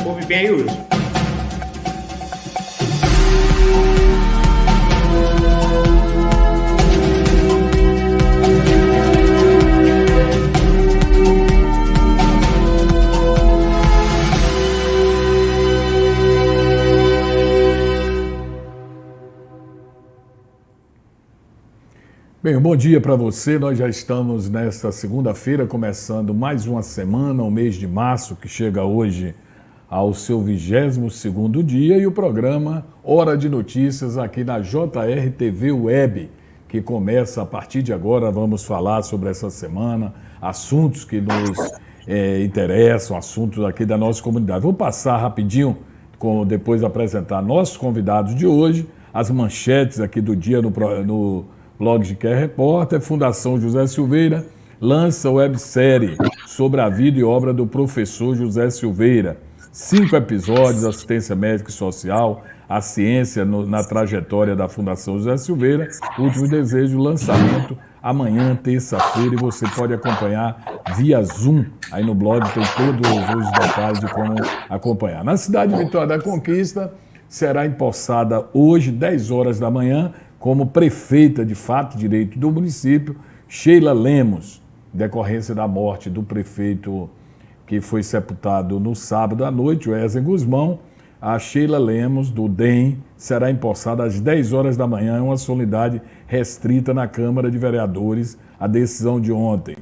Ouve bem aí, Wilson. Bem, bom dia para você. Nós já estamos nesta segunda-feira, começando mais uma semana, o mês de março, que chega hoje ao seu 22º dia, e o programa Hora de Notícias aqui na JR TV Web, que começa a partir de agora. Vamos falar sobre essa semana, assuntos que nos interessam, assuntos aqui da nossa comunidade. Vou passar rapidinho, depois de apresentar nossos convidados de hoje, as manchetes aqui do dia no blog de QR Repórter. Fundação José Silveira lança websérie sobre a vida e obra do professor José Silveira. 5 episódios, assistência médica e social, a ciência na trajetória da Fundação José Silveira. Último desejo, lançamento amanhã, terça-feira, e você pode acompanhar via Zoom. Aí no blog tem todos os detalhes de como acompanhar. Na cidade de Vitória da Conquista, será empossada hoje, 10 horas da manhã, como prefeita de fato e direito do município, Sheila Lemos, decorrência da morte do prefeito que foi sepultado no sábado à noite, o Wesley Guzmão. A Sheila Lemos, do DEM, será empossada às 10 horas da manhã, em uma solenidade restrita na Câmara de Vereadores, a decisão de ontem.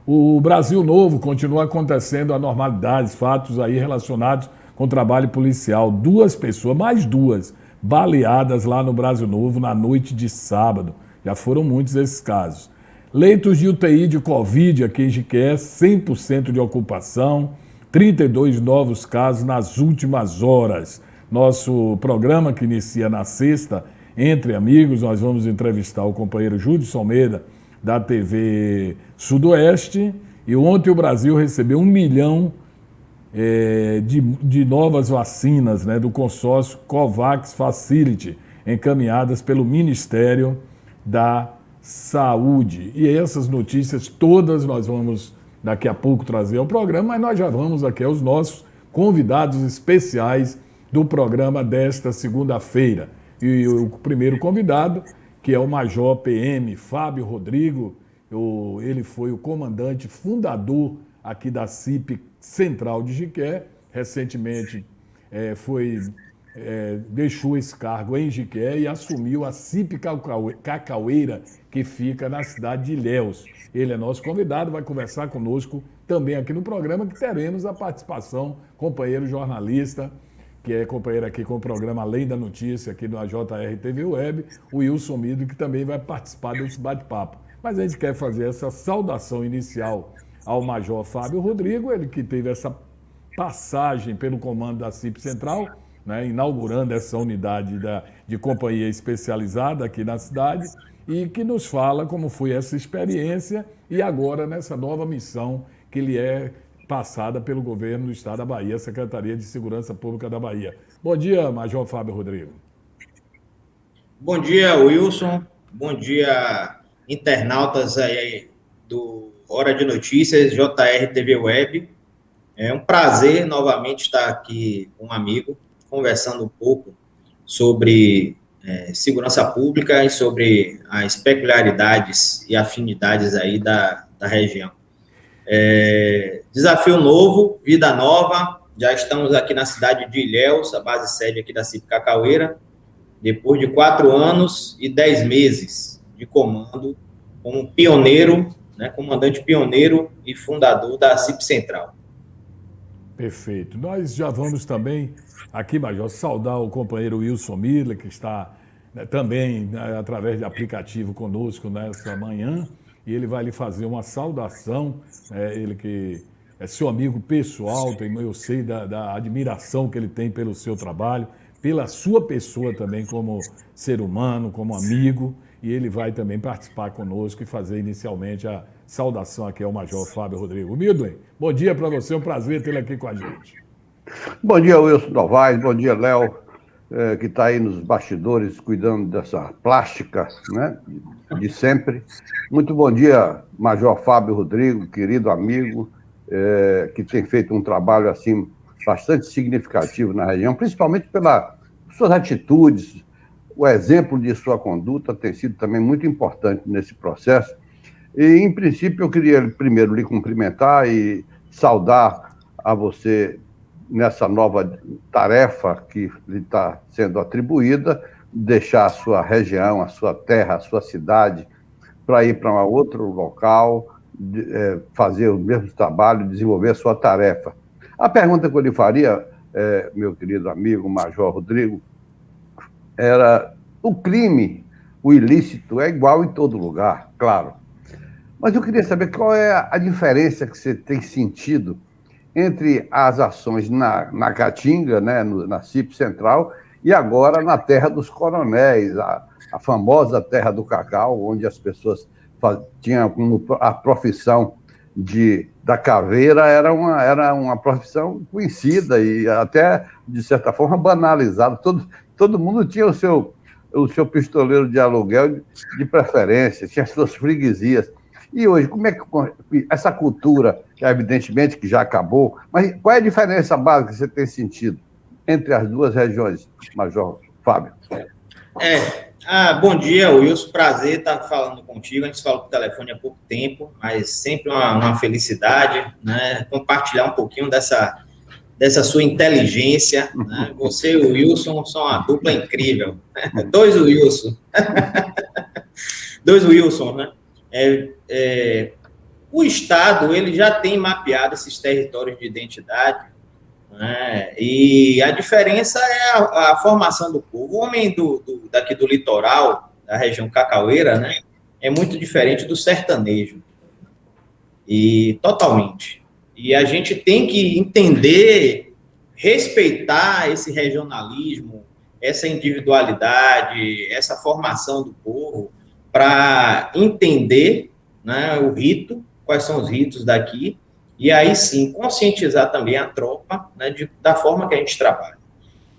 O Brasil Novo continua acontecendo anormalidades, fatos aí relacionados com o trabalho policial. 2 pessoas, mais 2, baleadas lá no Brasil Novo na noite de sábado. Já foram muitos esses casos. Leitos de UTI de Covid aqui em Jiqué, 100% de ocupação, 32 novos casos nas últimas horas. Nosso programa, que inicia na sexta, Entre Amigos, nós vamos entrevistar o companheiro Judson Almeida, da TV Sudoeste, e ontem o Brasil recebeu 1 milhão de novas vacinas, né, do consórcio COVAX Facility, encaminhadas pelo Ministério da Saúde. E essas notícias todas nós vamos daqui a pouco trazer ao programa, mas nós já vamos aqui aos nossos convidados especiais do programa desta segunda-feira. E o primeiro convidado, que é o Major PM Fábio Rodrigo, ele foi o comandante fundador aqui da CIP Central de Jiqué, recentemente deixou esse cargo em Jiqué e assumiu a CIP Cacaueira, que fica na cidade de Ilhéus. Ele é nosso convidado, vai conversar conosco também aqui no programa, que teremos a participação, companheiro jornalista, que é companheiro aqui com o programa Além da Notícia, aqui na JR TV Web, o Wilson Midro, que também vai participar desse bate-papo. Mas a gente quer fazer essa saudação inicial ao Major Fábio Rodrigo, ele que teve essa passagem pelo comando da CIP Central, né, inaugurando essa unidade de companhia especializada aqui na cidade, e que nos fala como foi essa experiência e agora nessa nova missão que lhe é passada pelo governo do Estado da Bahia, Secretaria de Segurança Pública da Bahia. Bom dia, Major Fábio Rodrigo. Bom dia, Wilson. Bom dia, internautas aí do Hora de Notícias, JR TV Web. É um prazer novamente estar aqui com um amigo, conversando um pouco sobre segurança pública e sobre as peculiaridades e afinidades aí da região. Desafio novo, vida nova. Já estamos aqui na cidade de Ilhéus, a base sede aqui da CIP Cacaueira, depois de 4 anos e 10 meses de comando, como pioneiro, né, comandante pioneiro e fundador da CIP Central. Perfeito. Nós já vamos também aqui, Major, saudar o companheiro Wilson Miller, que está também através de aplicativo conosco nessa manhã, e ele vai lhe fazer uma saudação, ele que é seu amigo pessoal, eu sei da admiração que ele tem pelo seu trabalho, pela sua pessoa também como ser humano, como amigo, e ele vai também participar conosco e fazer inicialmente a saudação aqui ao Major Fábio Rodrigo. Midley, bom dia para você, é um prazer tê-lo aqui com a gente. Bom dia, Wilson Novaes, bom dia, Léo, que está aí nos bastidores cuidando dessa plástica, né, de sempre. Muito bom dia, Major Fábio Rodrigo, querido amigo, que tem feito um trabalho assim bastante significativo na região, principalmente pelas suas atitudes, o exemplo de sua conduta tem sido também muito importante nesse processo. E, em princípio, eu queria primeiro lhe cumprimentar e saudar a você nessa nova tarefa que lhe está sendo atribuída, deixar a sua região, a sua terra, a sua cidade, para ir para um outro local, fazer o mesmo trabalho, desenvolver a sua tarefa. A pergunta que eu lhe faria, meu querido amigo Major Rodrigo, era: o crime, o ilícito é igual em todo lugar, claro. Mas eu queria saber qual é a diferença que você tem sentido entre as ações na Caatinga, né, na CIP Central, e agora na Terra dos Coronéis, a famosa Terra do Cacau, onde as pessoas tinham como a profissão da caveira, era uma profissão conhecida e até, de certa forma, banalizada. Todo mundo tinha o seu pistoleiro de aluguel de preferência, tinha as suas freguesias. E hoje, como é que essa cultura, que evidentemente que já acabou, mas qual é a diferença básica que você tem sentido entre as duas regiões, Major Fábio? Bom dia, Wilson. Prazer estar falando contigo. A gente falou por telefone há pouco tempo, mas sempre uma felicidade, né? Compartilhar um pouquinho dessa sua inteligência, né? Você e o Wilson são uma dupla incrível. Dois Wilson. Dois Wilson, né? O Estado ele já tem mapeado esses territórios de identidade, né? E a diferença é a formação do povo. O homem daqui do litoral, da região cacaueira, né, é muito diferente do sertanejo. E totalmente. E a gente tem que entender, respeitar esse regionalismo, essa individualidade, essa formação do povo, para entender, né, o rito, quais são os ritos daqui, e aí sim conscientizar também a tropa, né, da forma que a gente trabalha.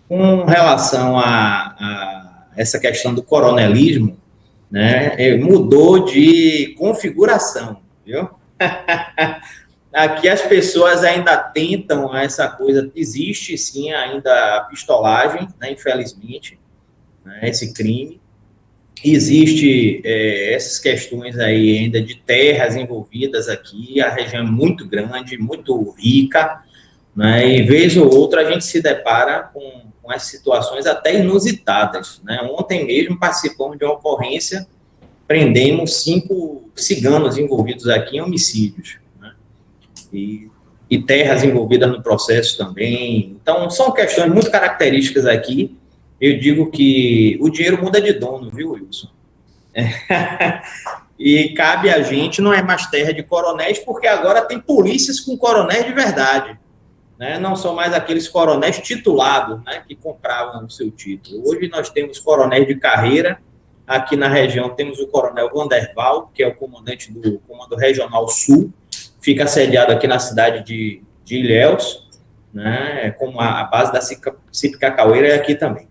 Com relação a essa questão do coronelismo, né, mudou de configuração, viu? Aqui as pessoas ainda tentam essa coisa, existe sim ainda a pistolagem, né, infelizmente, né, esse crime. Existe essas questões aí ainda de terras envolvidas aqui, a região é muito grande, muito rica, né, e vez ou outra a gente se depara com as situações até inusitadas, né? Ontem mesmo participamos de uma ocorrência, prendemos 5 ciganos envolvidos aqui em homicídios, né? E terras envolvidas no processo também. Então, são questões muito características aqui. Eu digo que o dinheiro muda de dono, viu, Wilson? E cabe a gente, não é mais terra de coronéis, porque agora tem polícias com coronéis de verdade, né? Não são mais aqueles coronéis titulados, né, que compravam o seu título. Hoje nós temos coronéis de carreira. Aqui na região temos o coronel Vanderval, que é o comandante do Comando Regional Sul, fica sediado aqui na cidade de Ilhéus, né, como a base da CIP Cacaueira é aqui também.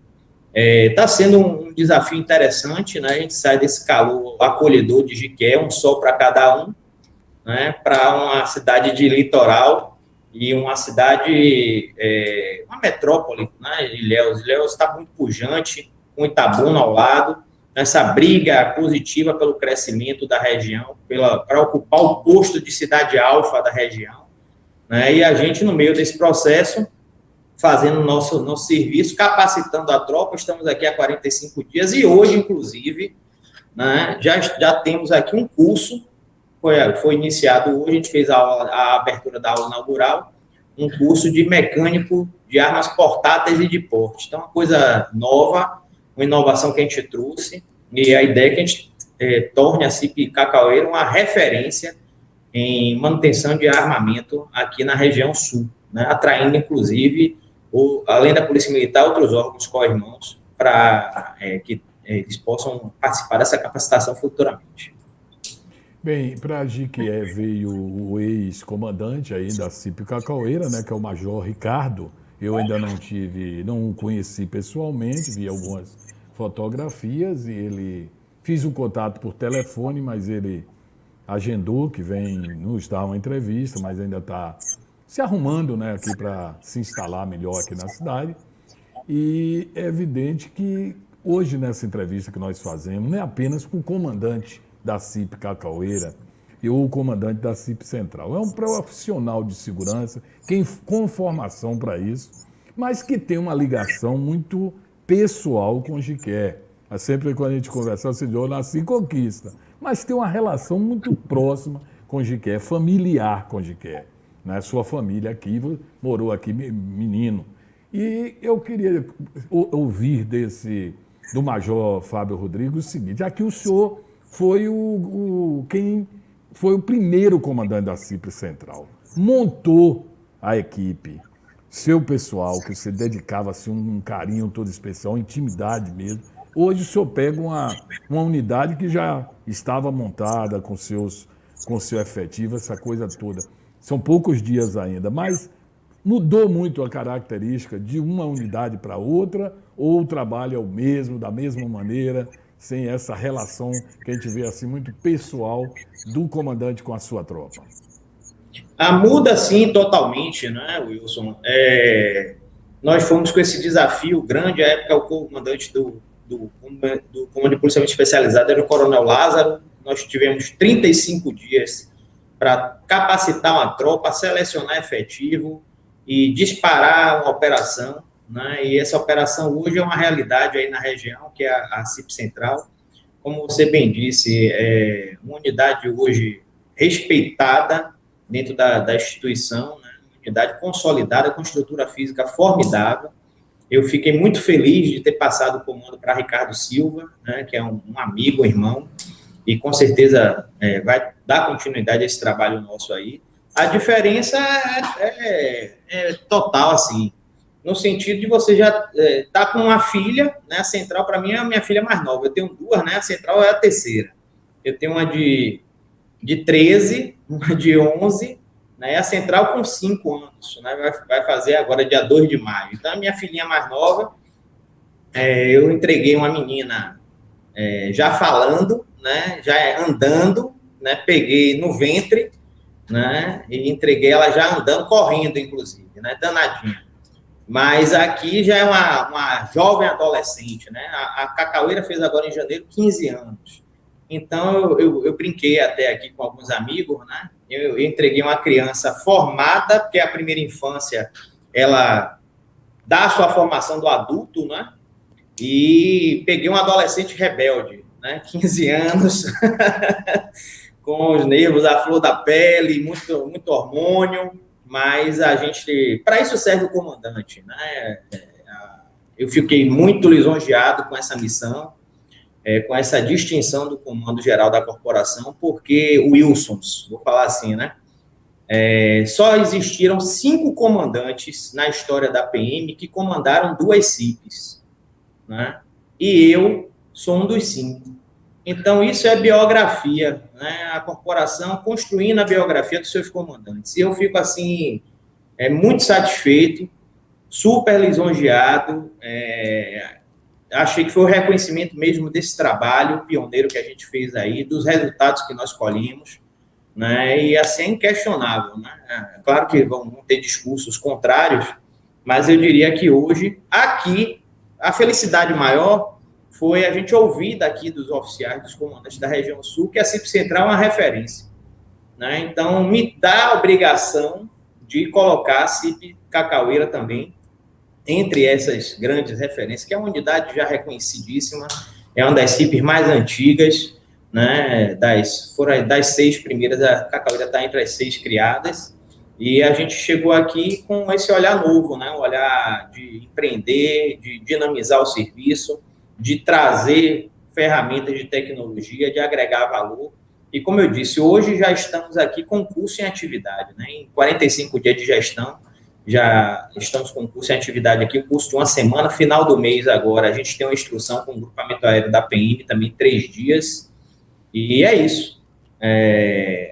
Está sendo um desafio interessante, né? A gente sai desse calor acolhedor de Jiqué, um sol para cada um, né, para uma cidade de litoral e uma cidade, uma metrópole, né, Ilhéus. Ilhéus está muito pujante, com Itabuna ao lado, nessa briga positiva pelo crescimento da região, para ocupar o posto de cidade alfa da região, né, e a gente, no meio desse processo, fazendo nosso serviço, capacitando a tropa. Estamos aqui há 45 dias e hoje, inclusive, né, já temos aqui um curso, foi iniciado hoje, a gente fez a abertura da aula inaugural, um curso de mecânico de armas portáteis e de porte. Então, uma coisa nova, uma inovação que a gente trouxe, e a ideia é que a gente torne a CIP Cacaueira uma referência em manutenção de armamento aqui na região sul, né, atraindo, inclusive, além da Polícia Militar, outros órgãos co-irmãos, para que eles possam participar dessa capacitação futuramente. Bem, para a Jiquié veio o ex-comandante aí da CIP Cacaueira, né, que é o Major Ricardo. Eu ainda não o conheci pessoalmente, vi algumas fotografias e fiz um contato por telefone, mas ele agendou que vem nos dar uma entrevista, mas ainda está se arrumando, né, aqui para se instalar melhor aqui na cidade. E é evidente que hoje, nessa entrevista que nós fazemos, não é apenas com o comandante da CIP Cacaueira e o comandante da CIP Central. É um profissional de segurança com formação para isso, mas que tem uma ligação muito pessoal com o Jiqué. Sempre quando a gente conversa, você diz, eu nasci em Conquista, mas tem uma relação muito próxima com o Jiqué, familiar com o Jiqué. Né? Sua família aqui, morou aqui menino. E eu queria ouvir do Major Fábio Rodrigues o seguinte, já que o senhor foi quem foi o primeiro comandante da CIP Central, montou a equipe, seu pessoal, que você dedicava assim, um carinho todo especial, intimidade mesmo. Hoje o senhor pega uma unidade que já estava montada com seu efetivo, essa coisa toda. São poucos dias ainda, mas mudou muito a característica de uma unidade para outra, ou o trabalho é o mesmo, da mesma maneira, sem essa relação que a gente vê assim muito pessoal do comandante com a sua tropa? Muda, sim, totalmente, né, Wilson? Nós fomos com esse desafio grande, à época o comandante do Comando de Policiamento Especializado era o Coronel Lázaro. Nós tivemos 35 dias para capacitar uma tropa, selecionar efetivo e disparar uma operação, né? E essa operação hoje é uma realidade aí na região, que é a CIP Central. Como você bem disse, é uma unidade hoje respeitada dentro da instituição, né? Uma unidade consolidada, com estrutura física formidável. Eu fiquei muito feliz de ter passado o comando para Ricardo Silva, né, que é um amigo, um irmão, e com certeza vai dar continuidade a esse trabalho nosso aí. A diferença é total, assim, no sentido de você já estar com uma filha, né, a Central, para mim, é a minha filha mais nova. Eu tenho duas, né, a Central é a terceira. Eu tenho uma de 13, uma de 11, né, a Central com 5 anos, né, vai fazer agora dia 2 de maio. Então, a minha filhinha mais nova, eu entreguei uma menina já falando, né, já andando, né, peguei no ventre, né, e entreguei ela já andando, correndo, inclusive, né, danadinha. Mas aqui já é uma jovem adolescente, né, a Cacaueira fez agora em janeiro 15 anos. Então, eu brinquei até aqui com alguns amigos, né, eu entreguei uma criança formada, porque a primeira infância, ela dá a sua formação do adulto, né, e peguei um adolescente rebelde, né, 15 anos, com os nervos à flor da pele, muito hormônio, mas a gente, para isso serve o comandante, né? Eu fiquei muito lisonjeado com essa missão, com essa distinção do comando geral da corporação, porque o Wilsons, vou falar assim, né? Só existiram 5 comandantes na história da PM que comandaram 2 CIPs, né? E eu sou um dos 5. Então, isso é biografia, né? A corporação construindo a biografia dos seus comandantes. E eu fico, assim, muito satisfeito, super lisonjeado. Achei que foi o reconhecimento mesmo desse trabalho pioneiro que a gente fez aí, dos resultados que nós colhemos, né? E, assim, é inquestionável, né? Claro que vão ter discursos contrários, mas eu diria que hoje, aqui, a felicidade maior foi a gente ouvir daqui dos oficiais, dos comandantes da região sul, que a CIP Central é uma referência, né? Então, me dá a obrigação de colocar a CIP Cacaueira também entre essas grandes referências, que é uma unidade já reconhecidíssima, é uma das CIPs mais antigas, né? Foram das 6 primeiras, a Cacaueira está entre as 6 criadas, e a gente chegou aqui com esse olhar novo, né? Um olhar de empreender, de dinamizar o serviço, de trazer ferramentas de tecnologia, de agregar valor. E, como eu disse, hoje já estamos aqui com curso em atividade, né? Em 45 dias de gestão, já estamos com curso em atividade aqui, o curso de uma semana, final do mês agora, a gente tem uma instrução com o grupamento aéreo da PM, também 3 dias, e é isso.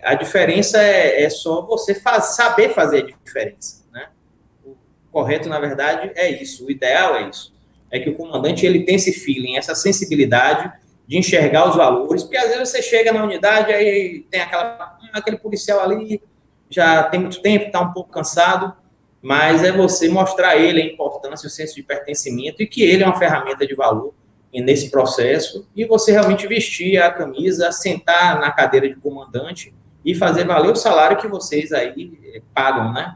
A diferença é só você saber fazer a diferença, né? O correto, na verdade, é isso, o ideal é isso. É que o comandante ele tem esse feeling, essa sensibilidade de enxergar os valores, porque às vezes você chega na unidade, aí tem aquele policial ali, já tem muito tempo, está um pouco cansado, mas é você mostrar a ele a importância, o senso de pertencimento e que ele é uma ferramenta de valor nesse processo e você realmente vestir a camisa, sentar na cadeira de comandante e fazer valer o salário que vocês aí pagam, né?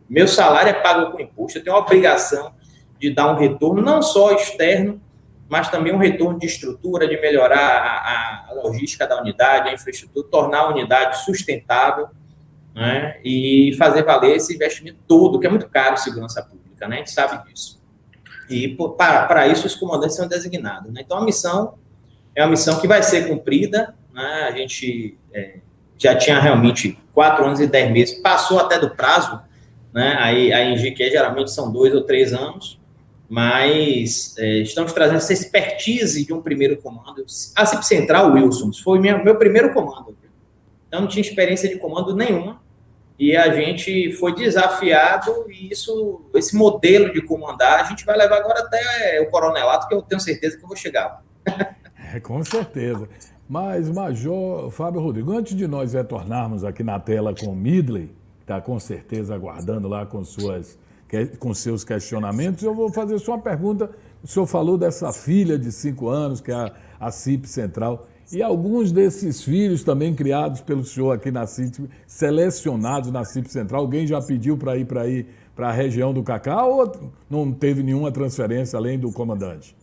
Meu salário é pago com imposto, eu tenho a obrigação de dar um retorno, não só externo, mas também um retorno de estrutura, de melhorar a logística da unidade, a infraestrutura, tornar a unidade sustentável, né? E fazer valer esse investimento todo, que é muito caro segurança pública, né? A gente sabe disso. E para isso os comandantes são designados, né? Então a missão é uma missão que vai ser cumprida, né? A gente já tinha realmente 4 anos e 10 meses, passou até do prazo, né? Aí a ENGIE geralmente são 2 ou 3 anos, mas estamos trazendo essa expertise de um primeiro comando. A CIP Central, Wilson, foi meu primeiro comando. Então, não tinha experiência de comando nenhuma, e a gente foi desafiado, e esse modelo de comandar, a gente vai levar agora até o coronelato, que eu tenho certeza que eu vou chegar. Com certeza. Mas, Major Fábio Rodrigo, antes de nós retornarmos aqui na tela com o Midley, que está com certeza aguardando lá com seus questionamentos, eu vou fazer só uma pergunta. O senhor falou dessa filha de 5 anos, que é a CIP Central, e alguns desses filhos também criados pelo senhor aqui na CIP, selecionados na CIP Central, alguém já pediu para ir para a região do Cacau ou não teve nenhuma transferência além do comandante?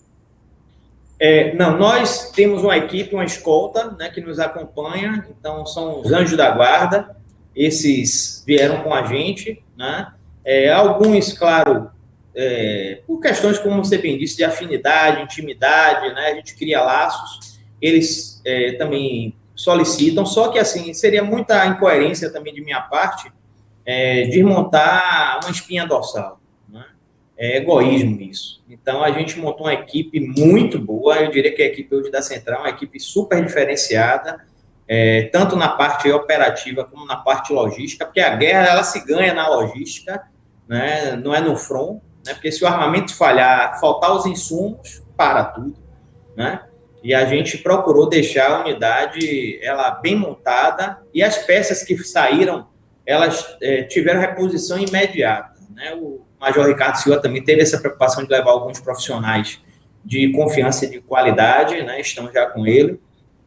Não, nós temos uma equipe, uma escolta, né, que nos acompanha, então são os anjos da guarda, esses vieram com a gente, né? Alguns, claro, por questões, como você bem disse, de afinidade, intimidade, né? A gente cria laços, eles também solicitam, só que, assim, seria muita incoerência também de minha parte desmontar uma espinha dorsal, né? É egoísmo isso. Então, a gente montou uma equipe muito boa, eu diria que a equipe hoje da Central é uma equipe super diferenciada, tanto na parte operativa como na parte logística, porque a guerra, ela se ganha na logística, né? Não é no front, né? Porque se o armamento falhar, faltar os insumos, para tudo, né? E a gente procurou deixar a unidade ela bem montada, e as peças que saíram, elas tiveram reposição imediata, né? O Major Ricardo Silva também teve essa preocupação de levar alguns profissionais de confiança e de qualidade, né? Estão já com ele.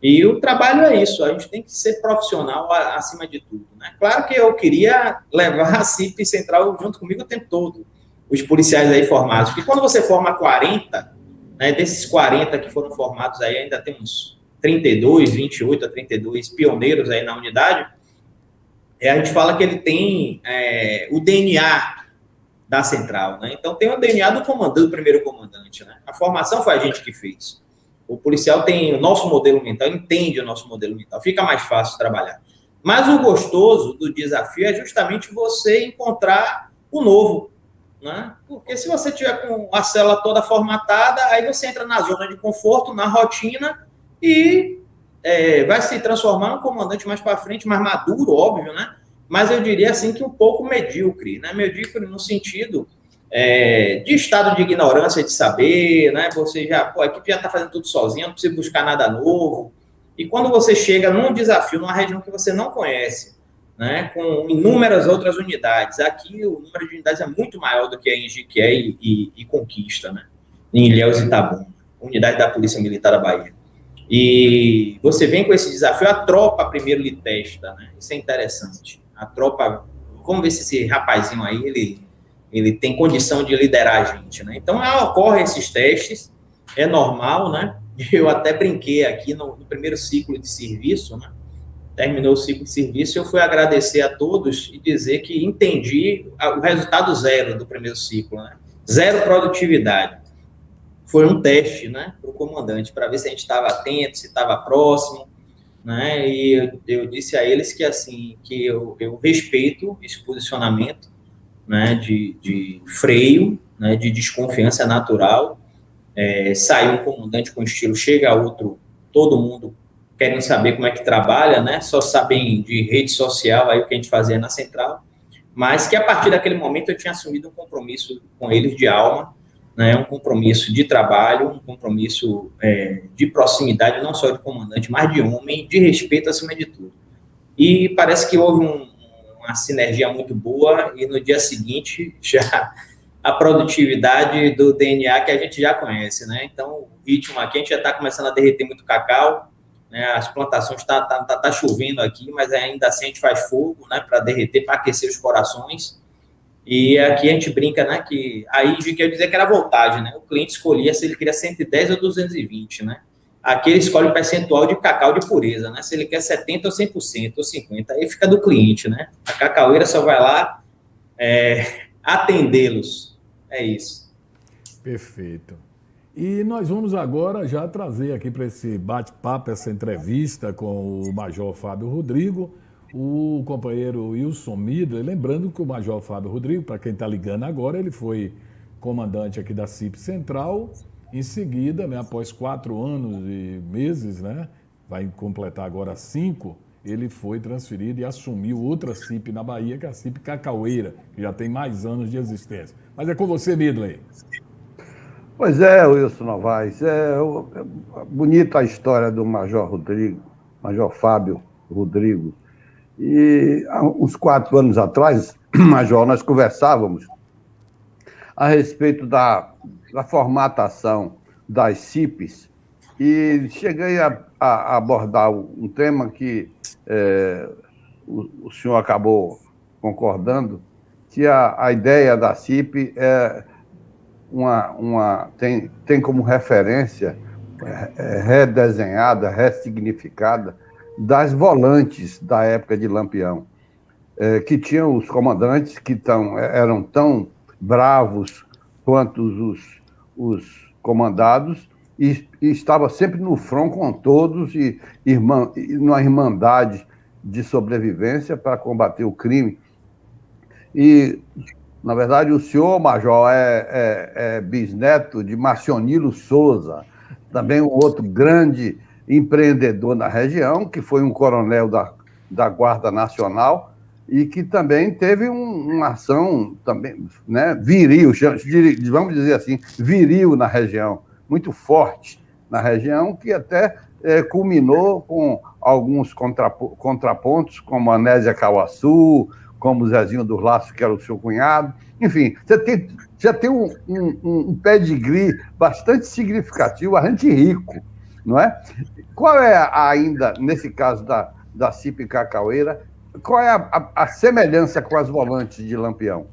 E o trabalho é isso, a gente tem que ser profissional acima de tudo, né? Claro que eu queria levar a CIP Central junto comigo o tempo todo, os policiais aí formados, porque quando você forma 40, né, desses 40 que foram formados aí, ainda tem uns 32, 28 a 32 pioneiros aí na unidade, a gente fala que ele tem o DNA da Central, né? Então tem o DNA do primeiro comandante, né? A formação foi a gente que fez. O policial tem o nosso modelo mental, entende o nosso modelo mental, fica mais fácil trabalhar. Mas o gostoso do desafio é justamente você encontrar o novo, né? Porque se você tiver com a célula toda formatada, aí você entra na zona de conforto, na rotina, e vai se transformar num comandante mais para frente, mais maduro, óbvio, né? Mas eu diria assim que um pouco medíocre, né? Medíocre no sentido de estado de ignorância, de saber, né? Você a equipe já está fazendo tudo sozinha, não precisa buscar nada novo. E quando você chega num desafio, numa região que você não conhece, né? Com inúmeras outras unidades, aqui o número de unidades é muito maior do que a ENGIE e Conquista, né? Em Ilhéus e Itabuna, unidade da Polícia Militar da Bahia. E você vem com esse desafio, a tropa primeiro lhe testa, né? Isso é interessante. A tropa, vamos ver se esse rapazinho aí, ele tem condição de liderar a gente, né? Então, ocorrem esses testes, é normal, né? Eu até brinquei aqui no primeiro ciclo de serviço, né? Terminou o ciclo de serviço, eu fui agradecer a todos e dizer que entendi o resultado zero do primeiro ciclo, né? Zero produtividade. Foi um teste, né, para o comandante, para ver se a gente estava atento, se estava próximo, né? E eu disse a eles que, assim, que eu respeito esse posicionamento, né, de freio, né, de desconfiança natural. Sai um comandante com estilo, chega outro, todo mundo querendo saber como é que trabalha, né? Só sabem de rede social, aí o que a gente fazia na Central, mas que a partir daquele momento eu tinha assumido um compromisso com eles de alma, né? Um compromisso de trabalho, um compromisso de proximidade, não só de comandante, mas de homem, de respeito acima de tudo. E parece que houve uma sinergia muito boa e no dia seguinte já a produtividade do DNA que a gente já conhece, né? Então, o ritmo aqui, a gente já está começando a derreter muito cacau, né? As plantações tá chovendo aqui, mas ainda assim a gente faz fogo, né? Para derreter, para aquecer os corações. E aqui a gente brinca, né? Que aí quer dizer que era voltagem, né? O cliente escolhia se ele queria 110 ou 220, né? Aqui ele escolhe o percentual de cacau de pureza, né? Se ele quer 70 ou 100% ou 50%, aí fica do cliente, né? A cacaueira só vai lá atendê-los. É isso. Perfeito. E nós vamos agora já trazer aqui para esse bate-papo, essa entrevista com o Major Fábio Rodrigo, o companheiro Wilson Midler. Lembrando que o Major Fábio Rodrigo, para quem está ligando agora, ele foi comandante aqui da CIP Central. Em seguida, né, após 4 anos e meses, né, vai completar agora 5, ele foi transferido e assumiu outra CIP na Bahia, que é a CIP Cacaueira, que já tem mais anos de existência. Mas é com você, Midley. Pois é, Wilson Novaes, bonita a história do Major Rodrigo, Major Fábio Rodrigo. E há uns 4 anos atrás, Major, nós conversávamos a respeito da formatação das CIPs e cheguei a abordar um tema que o senhor acabou concordando, que a ideia da CIP é tem como referência redesenhada, ressignificada das volantes da época de Lampião, que tinham os comandantes que eram tão bravos quanto os comandados e estava sempre no front com todos e numa irmandade de sobrevivência para combater o crime. E, na verdade, o senhor, Major, é bisneto de Marcionilo Souza, também um outro grande empreendedor na região, que foi um coronel da Guarda Nacional e que também teve uma ação também, né, viril, vamos dizer assim, viril na região, muito forte na região, que até culminou com alguns contrapontos, como Anésia Cauaçu, como o Zezinho dos Laços, que era o seu cunhado. Enfim, já tem um pedigree bastante significativo, a gente rico, não é? Qual é ainda, nesse caso da CIP Cacaueira, qual é a semelhança com as volantes de Lampião?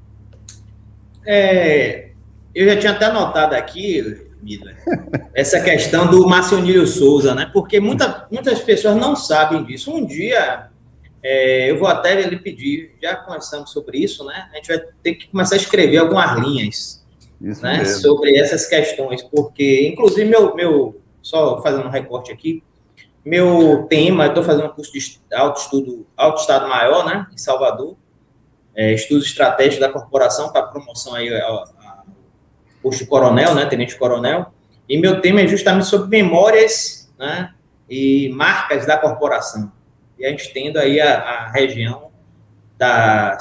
Eu já tinha até anotado aqui, Midler, essa questão do Marcionílio Souza, né? Porque muitas pessoas não sabem disso. Um dia, eu vou até lhe pedir, já conversamos sobre isso, né? A gente vai ter que começar a escrever algumas linhas, né, sobre essas questões, porque, inclusive, só fazendo um recorte aqui, meu tema, eu estou fazendo um curso de alto estado maior, né, em Salvador, estudos estratégicos da corporação para promoção aí ao posto de coronel, né, tenente-coronel, e meu tema é justamente sobre memórias, né, e marcas da corporação. E a gente tendo aí a região da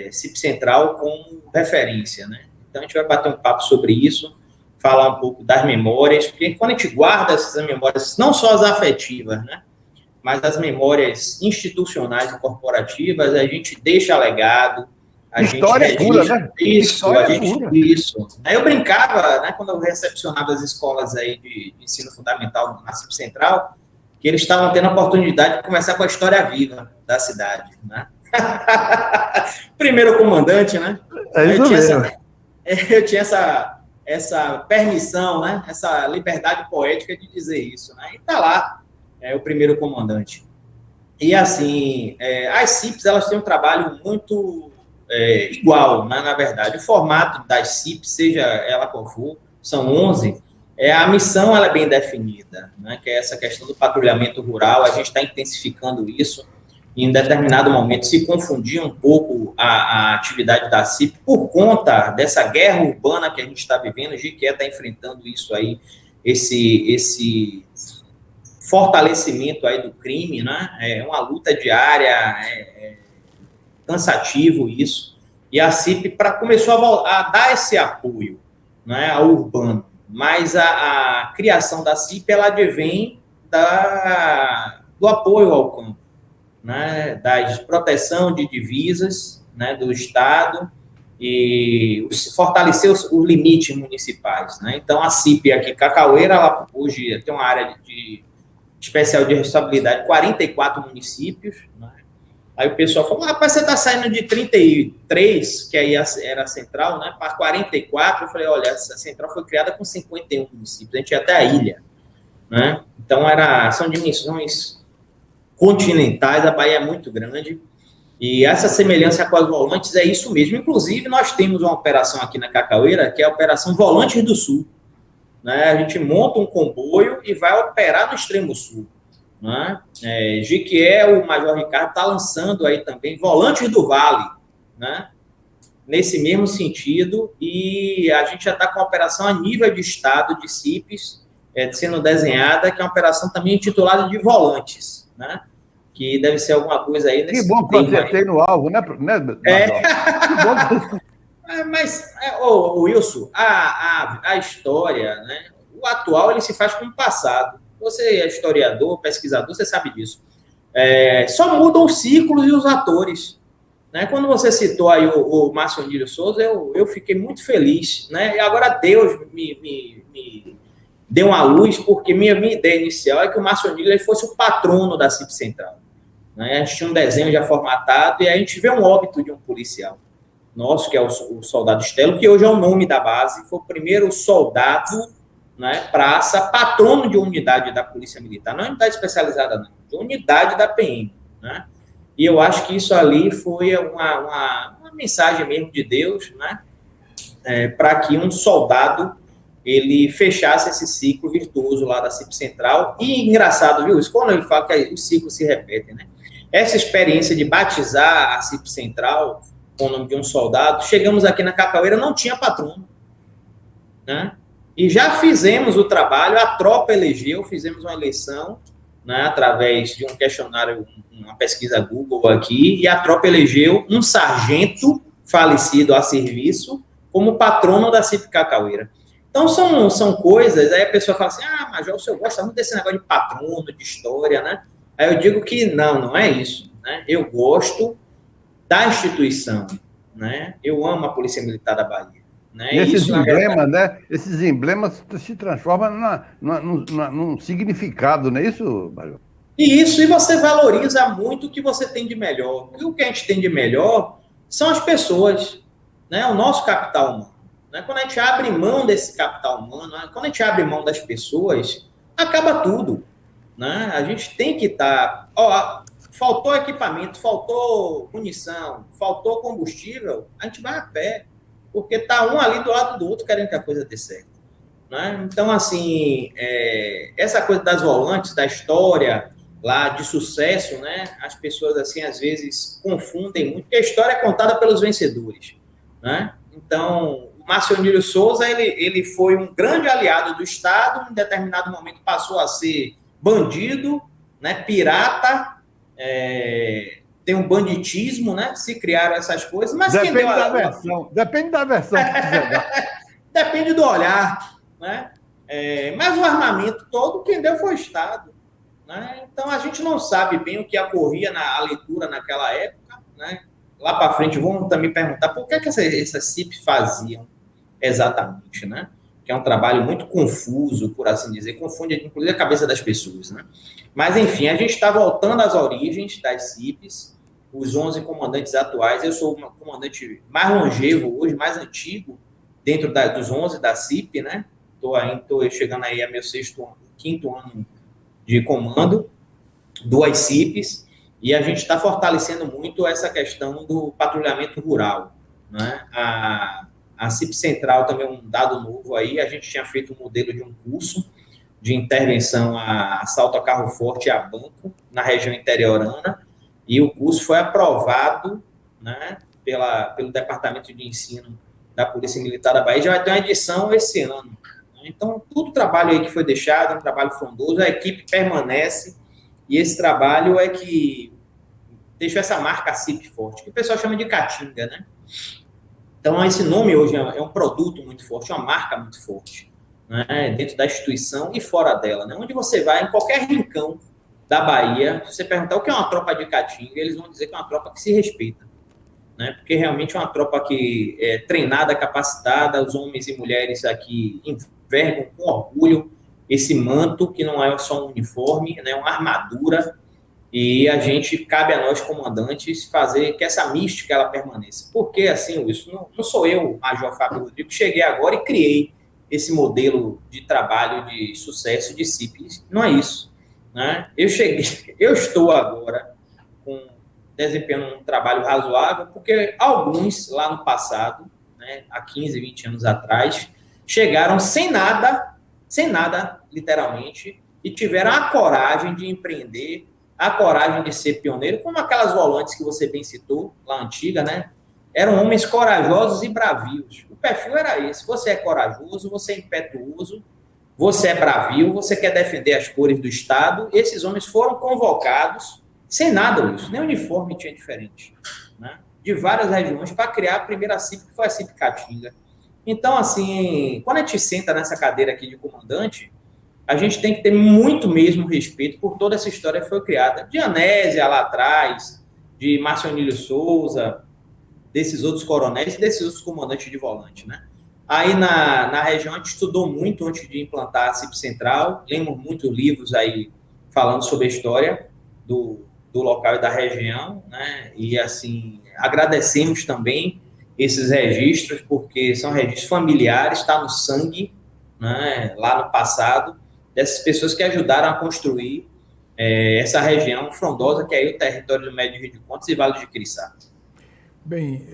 CIP Central como referência, né. Então a gente vai bater um papo sobre isso, falar um pouco das memórias, porque quando a gente guarda essas memórias, não só as afetivas, né, mas as memórias institucionais e corporativas, a gente deixa legado, a história gente pura, né? Isso. Aí eu brincava, né, quando eu recepcionava as escolas aí de ensino fundamental na CIP Central, que eles estavam tendo a oportunidade de começar com a história viva da cidade, né? Primeiro comandante, né? Eu tinha essa permissão, né? Essa liberdade poética de dizer isso, né? E tá lá, o primeiro comandante. E assim, as CIPs, elas têm um trabalho muito igual, né, na verdade. O formato das CIPs, seja ela qual for, são 11, a missão ela é bem definida, né, que é essa questão do patrulhamento rural. A gente está intensificando isso. Em determinado momento se confundia um pouco a atividade da CIP por conta dessa guerra urbana que a gente está vivendo. O GQE está enfrentando isso aí, esse fortalecimento aí do crime, né? É uma luta diária, cansativo isso. E a CIP começou a dar esse apoio, né, ao urbano, mas a criação da CIP ela advém do apoio ao campo. né, da proteção de divisas, né, do Estado e fortalecer os limites municipais, né? Então, a CIP aqui, Cacaueira, ela hoje tem uma área de especial de responsabilidade, 44 municípios, né? Aí o pessoal falou, rapaz, você está saindo de 33, que aí era a central, né, para 44. Eu falei, olha, essa central foi criada com 51 municípios, a gente ia até a ilha, né? Então, são dimensões continentais, a Bahia é muito grande, e essa semelhança com as volantes é isso mesmo. Inclusive, nós temos uma operação aqui na Cacaueira, que é a Operação Volantes do Sul, né? A gente monta um comboio e vai operar no extremo sul, né? Jequiel, o Major Ricardo, está lançando aí também Volantes do Vale, né? Nesse mesmo sentido, e a gente já está com uma operação a nível de estado de CIPs, sendo desenhada, que é uma operação também intitulada de Volantes, né? Que deve ser alguma coisa aí nesse. Que bom que você tem no alvo, né, Major? Que bom que... Mas, Wilson, a história, né? O atual, ele se faz com o passado. Você é historiador, pesquisador, você sabe disso. Só mudam os ciclos e os atores, né? Quando você citou aí o Márcio Onílio Souza, eu fiquei muito feliz, né? E agora Deus me deu uma luz, porque minha ideia inicial é que o Márcio Onílio fosse o patrono da CIP Central, né? A gente tinha um desenho já formatado e a gente vê um óbito de um policial nosso, que é o soldado Estelo, que hoje é o nome da base, foi o primeiro soldado, né, praça, patrono de unidade da Polícia Militar, não é unidade especializada, não, de unidade da PM, né? E eu acho que isso ali foi uma mensagem mesmo de Deus, né, para que um soldado ele fechasse esse ciclo virtuoso lá da CIP Central. E engraçado, viu? Isso quando ele fala que os ciclos se repetem, né? Essa experiência de batizar a CIP Central com o nome de um soldado, chegamos aqui na Cacaueira, não tinha patrono, né? E já fizemos o trabalho, a tropa elegeu, fizemos uma eleição, né, através de um questionário, uma pesquisa Google aqui, e a tropa elegeu um sargento falecido a serviço como patrono da CIP Cacaueira. Então, são coisas, aí a pessoa fala assim, Major, o senhor gosta muito desse negócio de patrono, de história, né? Aí eu digo que não é isso, né? Eu gosto da instituição, né? Eu amo a Polícia Militar da Bahia, né? E esses emblemas, né? Esses emblemas se transformam num significado, não é isso, Major? E você valoriza muito o que você tem de melhor. E o que a gente tem de melhor são as pessoas, né? O nosso capital humano, né? Quando a gente abre mão desse capital humano, né? Quando a gente abre mão das pessoas, acaba tudo, né? A gente tem que estar... faltou equipamento, faltou munição, faltou combustível, a gente vai a pé, porque está um ali do lado do outro querendo que a coisa dê certo, né? Então, assim, essa coisa das volantes, da história lá de sucesso, né? As pessoas, assim, às vezes confundem muito, porque a história é contada pelos vencedores, né? Então, o Márcio Onílio Souza, ele foi um grande aliado do Estado, em determinado momento passou a ser bandido, né? Pirata, tem um banditismo, né? Se criaram essas coisas, mas depende da versão. Depende da versão que quiser dar. Depende do olhar, né? Mas o armamento todo, quem deu foi o Estado, né? Então a gente não sabe bem o que ocorria a leitura naquela época, né? Lá para frente vão também perguntar por que essas CIP faziam exatamente, né? Que é um trabalho muito confuso, por assim dizer, confunde inclusive a cabeça das pessoas, né? Mas, enfim, a gente está voltando às origens das CIPs, os 11 comandantes atuais. Eu sou o comandante mais longevo hoje, mais antigo, dentro dos 11 da CIP, né? Estou chegando aí a meu quinto ano de comando, 2 CIPs, e a gente está fortalecendo muito essa questão do patrulhamento rural, né? A CIP Central também é um dado novo aí, a gente tinha feito um modelo de um curso de intervenção a assalto a carro forte e a banco na região interiorana, e o curso foi aprovado, né, pelo Departamento de Ensino da Polícia Militar da Bahia, já vai ter uma edição esse ano. Então, todo o trabalho aí que foi deixado, é um trabalho frondoso, a equipe permanece, e esse trabalho é que deixou essa marca CIP forte, que o pessoal chama de Caatinga, né? Então, esse nome hoje é um produto muito forte, uma marca muito forte, né, dentro da instituição e fora dela, né? Onde você vai, em qualquer rincão da Bahia, se você perguntar o que é uma tropa de Caatinga, eles vão dizer que é uma tropa que se respeita, né? Porque realmente é uma tropa que é treinada, capacitada, os homens e mulheres aqui envergam com orgulho esse manto, que não é só um uniforme, né? É uma armadura, e a gente, cabe a nós, comandantes, fazer que essa mística ela permaneça. Porque, assim, Wilson, não sou eu, Major Fábio Rodrigo, que cheguei agora e criei esse modelo de trabalho de sucesso de CIP. Não é isso, né? Eu estou agora desempenhando um trabalho razoável, porque alguns, lá no passado, né, há 15, 20 anos atrás, chegaram sem nada, literalmente, e tiveram a coragem de empreender, a coragem de ser pioneiro, como aquelas volantes que você bem citou, lá antiga, né? Eram homens corajosos e bravios. O perfil era esse. Você é corajoso, você é impetuoso, você é bravio, você quer defender as cores do Estado. Esses homens foram convocados sem nada isso, nem uniforme tinha diferente, né? De várias regiões para criar a primeira CIP, que foi a CIP Caatinga. Então, assim, quando a gente senta nessa cadeira aqui de comandante, a gente tem que ter muito mesmo respeito por toda essa história que foi criada, de Anésia lá atrás, de Marcionílio Souza, desses outros coronéis e desses outros comandantes de volante, né? Aí na região a gente estudou muito antes de implantar a CIP Central, lemos muitos livros aí falando sobre a história do local e da região, né? E assim, agradecemos também esses registros, porque são registros familiares, está no sangue, né? Lá no passado, dessas pessoas que ajudaram a construir essa região frondosa, que é aí o território do Médio Rio de Contas e Vale de Quiriçá. Bem,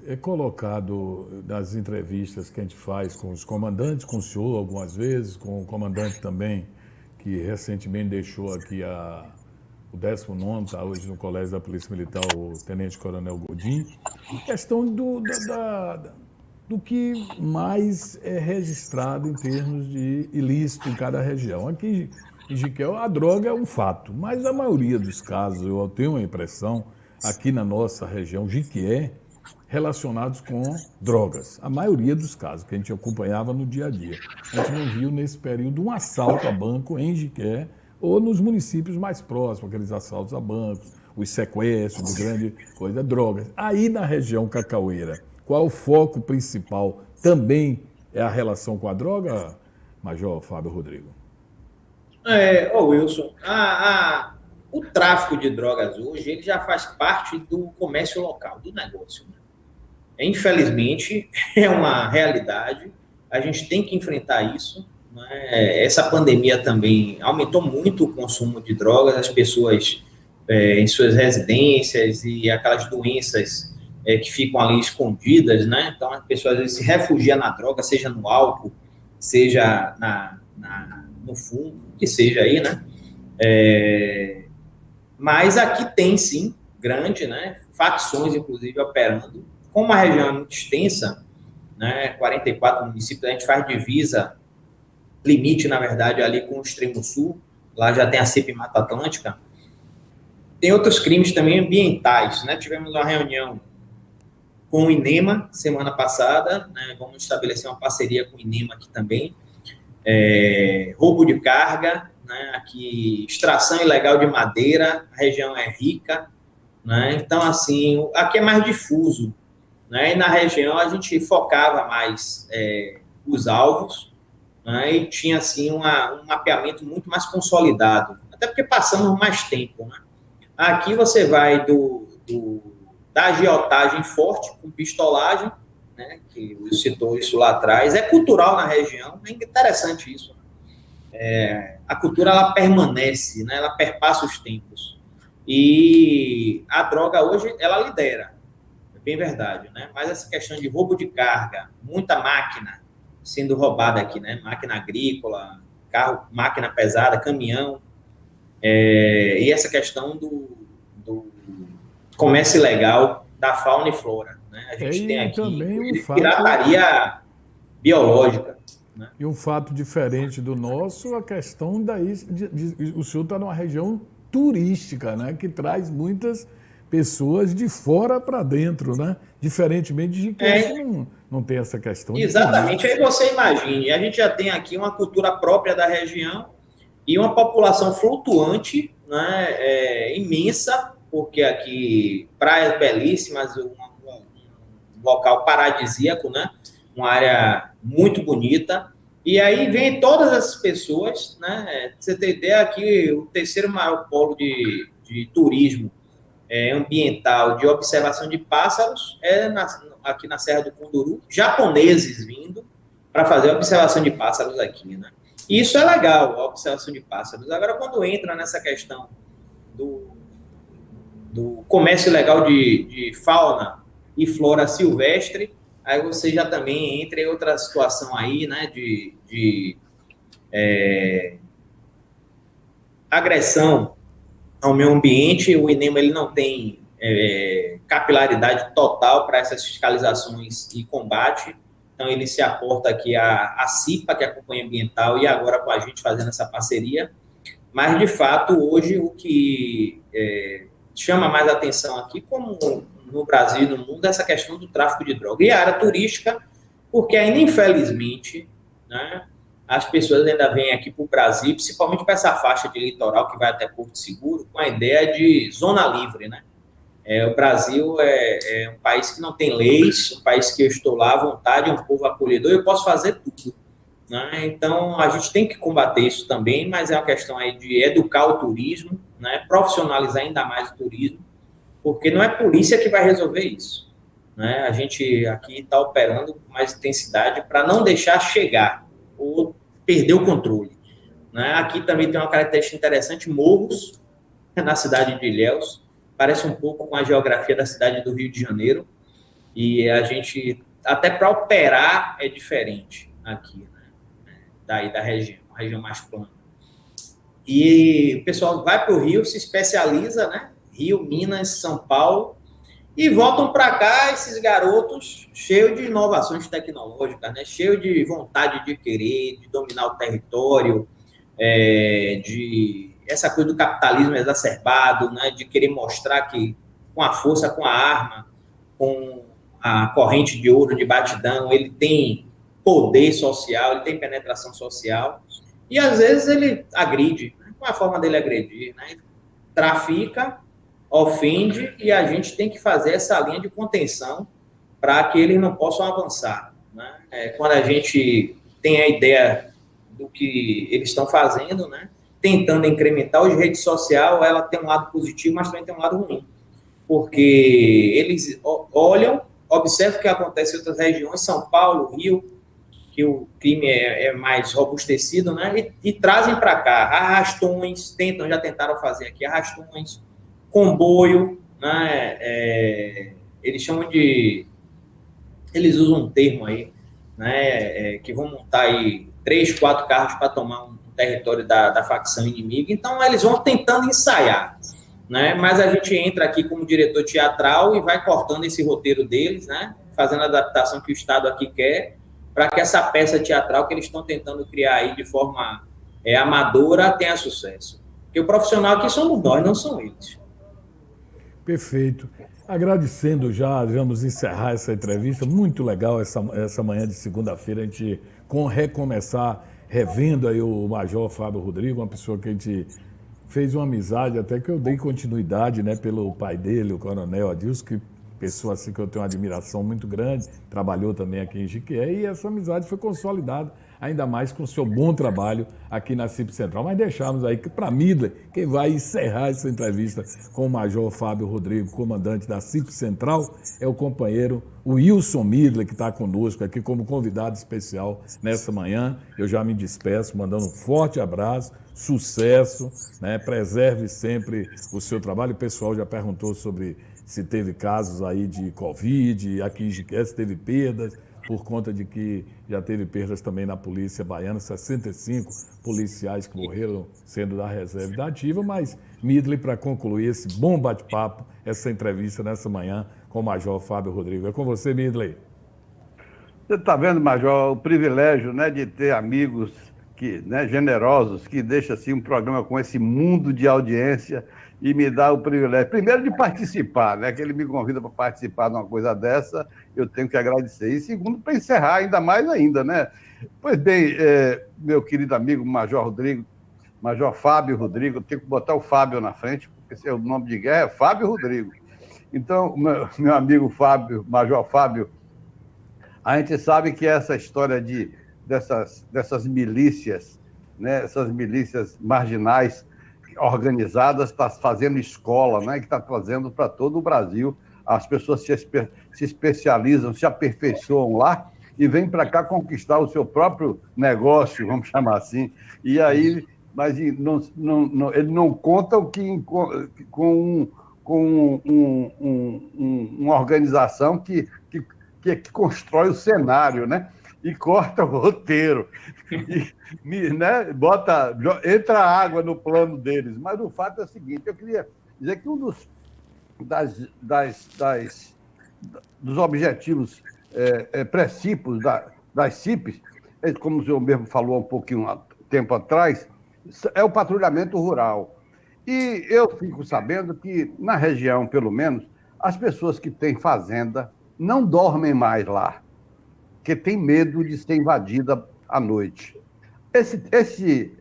é colocado nas entrevistas que a gente faz com os comandantes, com o senhor algumas vezes, com o comandante também, que recentemente deixou aqui o 19º, está hoje no Colégio da Polícia Militar, o Tenente Coronel Godinho, questão do que mais é registrado em termos de ilícito em cada região. Aqui em Jiquel, a droga é um fato, mas a maioria dos casos, eu tenho a impressão, aqui na nossa região, Jiquié, relacionados com drogas. A maioria dos casos que a gente acompanhava no dia a dia. A gente não viu nesse período um assalto a banco em Jiqué ou nos municípios mais próximos, aqueles assaltos a bancos, os sequestros de grande coisa, drogas. Aí na região cacaueira, qual o foco principal? Também é a relação com a droga, Major Fábio Rodrigo? Wilson, o tráfico de drogas hoje ele já faz parte do comércio local, do negócio. Infelizmente, é uma realidade, a gente tem que enfrentar isso, né? Essa pandemia também aumentou muito o consumo de drogas, as pessoas em suas residências e aquelas doenças que ficam ali escondidas, né? Então, as pessoas às vezes se refugiam na droga, seja no álcool, seja no fumo, que seja aí, né? Mas aqui tem, sim, grande, né? Facções, inclusive, operando. Como a região é muito extensa, né? 44 municípios, a gente faz divisa, limite, na verdade, ali com o extremo sul, lá já tem a CIP Mata Atlântica. Tem outros crimes também ambientais, né? Tivemos uma reunião com o INEMA semana passada, né? Vamos estabelecer uma parceria com o INEMA aqui também. Roubo de carga, né? Aqui, extração ilegal de madeira, a região é rica, né? Então, assim, aqui é mais difuso, né? E na região a gente focava mais os alvos, né? E tinha, assim, um mapeamento muito mais consolidado, até porque passamos mais tempo, né? Aqui você vai da agiotagem forte, com pistolagem, né, que eu citou isso lá atrás, é cultural na região, é interessante isso. A cultura, ela permanece, né, ela perpassa os tempos. E a droga hoje, ela lidera, é bem verdade, né? Mas essa questão de roubo de carga, muita máquina sendo roubada aqui, né? Máquina agrícola, carro, máquina pesada, caminhão, e essa questão do comércio ilegal da fauna e flora, né? A gente tem aqui pirataria biológica. Né? E um fato diferente do nosso, a questão o senhor está numa região turística, né? Que traz muitas pessoas de fora para dentro, né? Diferentemente de que não tem essa questão. Exatamente, aí você imagine, a gente já tem aqui uma cultura própria da região, e uma população flutuante, né, imensa, porque aqui praias belíssimas, um local paradisíaco, né, uma área muito bonita. E aí vem todas essas pessoas, né? Pra você ter ideia, aqui o terceiro maior polo de turismo ambiental, de observação de pássaros, aqui na Serra do Conduru, japoneses vindo para fazer observação de pássaros aqui, né? E isso é legal, a observação de pássaros. Agora, quando entra nessa questão do, do comércio legal de fauna e flora silvestre, aí você já também entra em outra situação aí, né, de agressão ao meio ambiente. O INEMA ele não tem capilaridade total para essas fiscalizações e combate, então ele se aporta aqui a CIPA, que é a Companhia Ambiental, e agora com a gente fazendo essa parceria, mas de fato hoje o que chama mais atenção aqui, como no Brasil e no mundo, é essa questão do tráfico de droga. E a área turística, porque ainda, infelizmente, né, as pessoas ainda vêm aqui para o Brasil, principalmente para essa faixa de litoral que vai até Porto Seguro, com a ideia de zona livre, né? O Brasil é um país que não tem leis, um país que eu estou lá à vontade, é um povo acolhedor, eu posso fazer tudo, né? Então, a gente tem que combater isso também, mas é uma questão aí de educar o turismo, né? Profissionalizar ainda mais o turismo, porque não é polícia que vai resolver isso, né? A gente aqui está operando com mais intensidade para não deixar chegar ou perder o controle, né? Aqui também tem uma característica interessante, morros na cidade de Ilhéus, parece um pouco com a geografia da cidade do Rio de Janeiro, e a gente, até para operar, é diferente aqui, né? Daí da região, a região mais plana. E o pessoal vai para o Rio, se especializa, né? Rio, Minas, São Paulo, e voltam para cá esses garotos cheios de inovações tecnológicas, né? Cheios de vontade de querer, de dominar o território, de essa coisa do capitalismo exacerbado, né? De querer mostrar que com a força, com a arma, com a corrente de ouro de batidão, ele tem poder social, ele tem penetração social, e às vezes ele agride, né? Qual é a forma dele agredir, né? Trafica, ofende, e a gente tem que fazer essa linha de contenção para que eles não possam avançar, né? Quando a gente tem a ideia do que eles estão fazendo, né? Tentando incrementar, hoje a rede social ela tem um lado positivo, mas também tem um lado ruim, porque eles olham, observam o que acontece em outras regiões, São Paulo, Rio, que o crime é mais robustecido, né? E trazem para cá arrastões, já tentaram fazer aqui arrastões, comboio, né? Eles chamam de, eles usam um termo aí, né? Que vão montar aí 3, 4 carros para tomar um território da facção inimiga. Então eles vão tentando ensaiar, né? Mas a gente entra aqui como diretor teatral e vai cortando esse roteiro deles, né? Fazendo a adaptação que o Estado aqui quer, para que essa peça teatral que eles estão tentando criar aí de forma amadora tenha sucesso. Porque o profissional aqui somos nós, não são eles. Perfeito. Agradecendo já, vamos encerrar essa entrevista. Muito legal essa manhã de segunda-feira, a gente recomeçar revendo aí o Major Fábio Rodrigo, uma pessoa que a gente fez uma amizade, até que eu dei continuidade, né, pelo pai dele, o Coronel Adilson, que pessoa assim que eu tenho uma admiração muito grande, trabalhou também aqui em Jiquié, e essa amizade foi consolidada, ainda mais com o seu bom trabalho aqui na CIP Central. Mas deixamos aí que, para Midley, quem vai encerrar essa entrevista com o Major Fábio Rodrigo, comandante da CIP Central, é o companheiro Wilson Midley, que está conosco aqui como convidado especial nessa manhã. Eu já me despeço, mandando um forte abraço, sucesso, né? Preserve sempre o seu trabalho. O pessoal já perguntou sobre se teve casos aí de Covid, aqui em Jiquié se teve perdas, por conta de que já teve perdas também na polícia baiana, 65 policiais que morreram sendo da reserva e da ativa, mas Midley, para concluir esse bom bate-papo, essa entrevista nessa manhã com o Major Fábio Rodrigo. É com você, Midley. Você está vendo, Major, o privilégio, né, de ter amigos generosos, que deixam assim, um programa com esse mundo de audiência e me dá o privilégio, primeiro, de participar, né? Que ele me convida para participar de uma coisa dessa, eu tenho que agradecer. E segundo, para encerrar ainda mais ainda, né? Pois bem, meu querido amigo Major Rodrigo, Major Fábio Rodrigo, tem que botar o Fábio na frente, porque o nome de guerra é Fábio Rodrigo. Então, meu amigo Fábio, Major Fábio, a gente sabe que essa história dessas milícias, né, essas milícias marginais organizadas, está fazendo escola, né, que está trazendo para todo o Brasil. As pessoas se especializam, se aperfeiçoam lá e vêm para cá conquistar o seu próprio negócio, vamos chamar assim. E aí, mas ele não conta o que com uma organização que constrói o cenário, né? E corta o roteiro, né? Entra água no plano deles. Mas o fato é o seguinte: eu queria dizer que um dos objetivos princípios das CIPs, como o senhor mesmo falou um pouquinho tempo atrás, é o patrulhamento rural. E eu fico sabendo que, na região, pelo menos, as pessoas que têm fazenda não dormem mais lá, porque tem medo de ser invadida à noite. Esse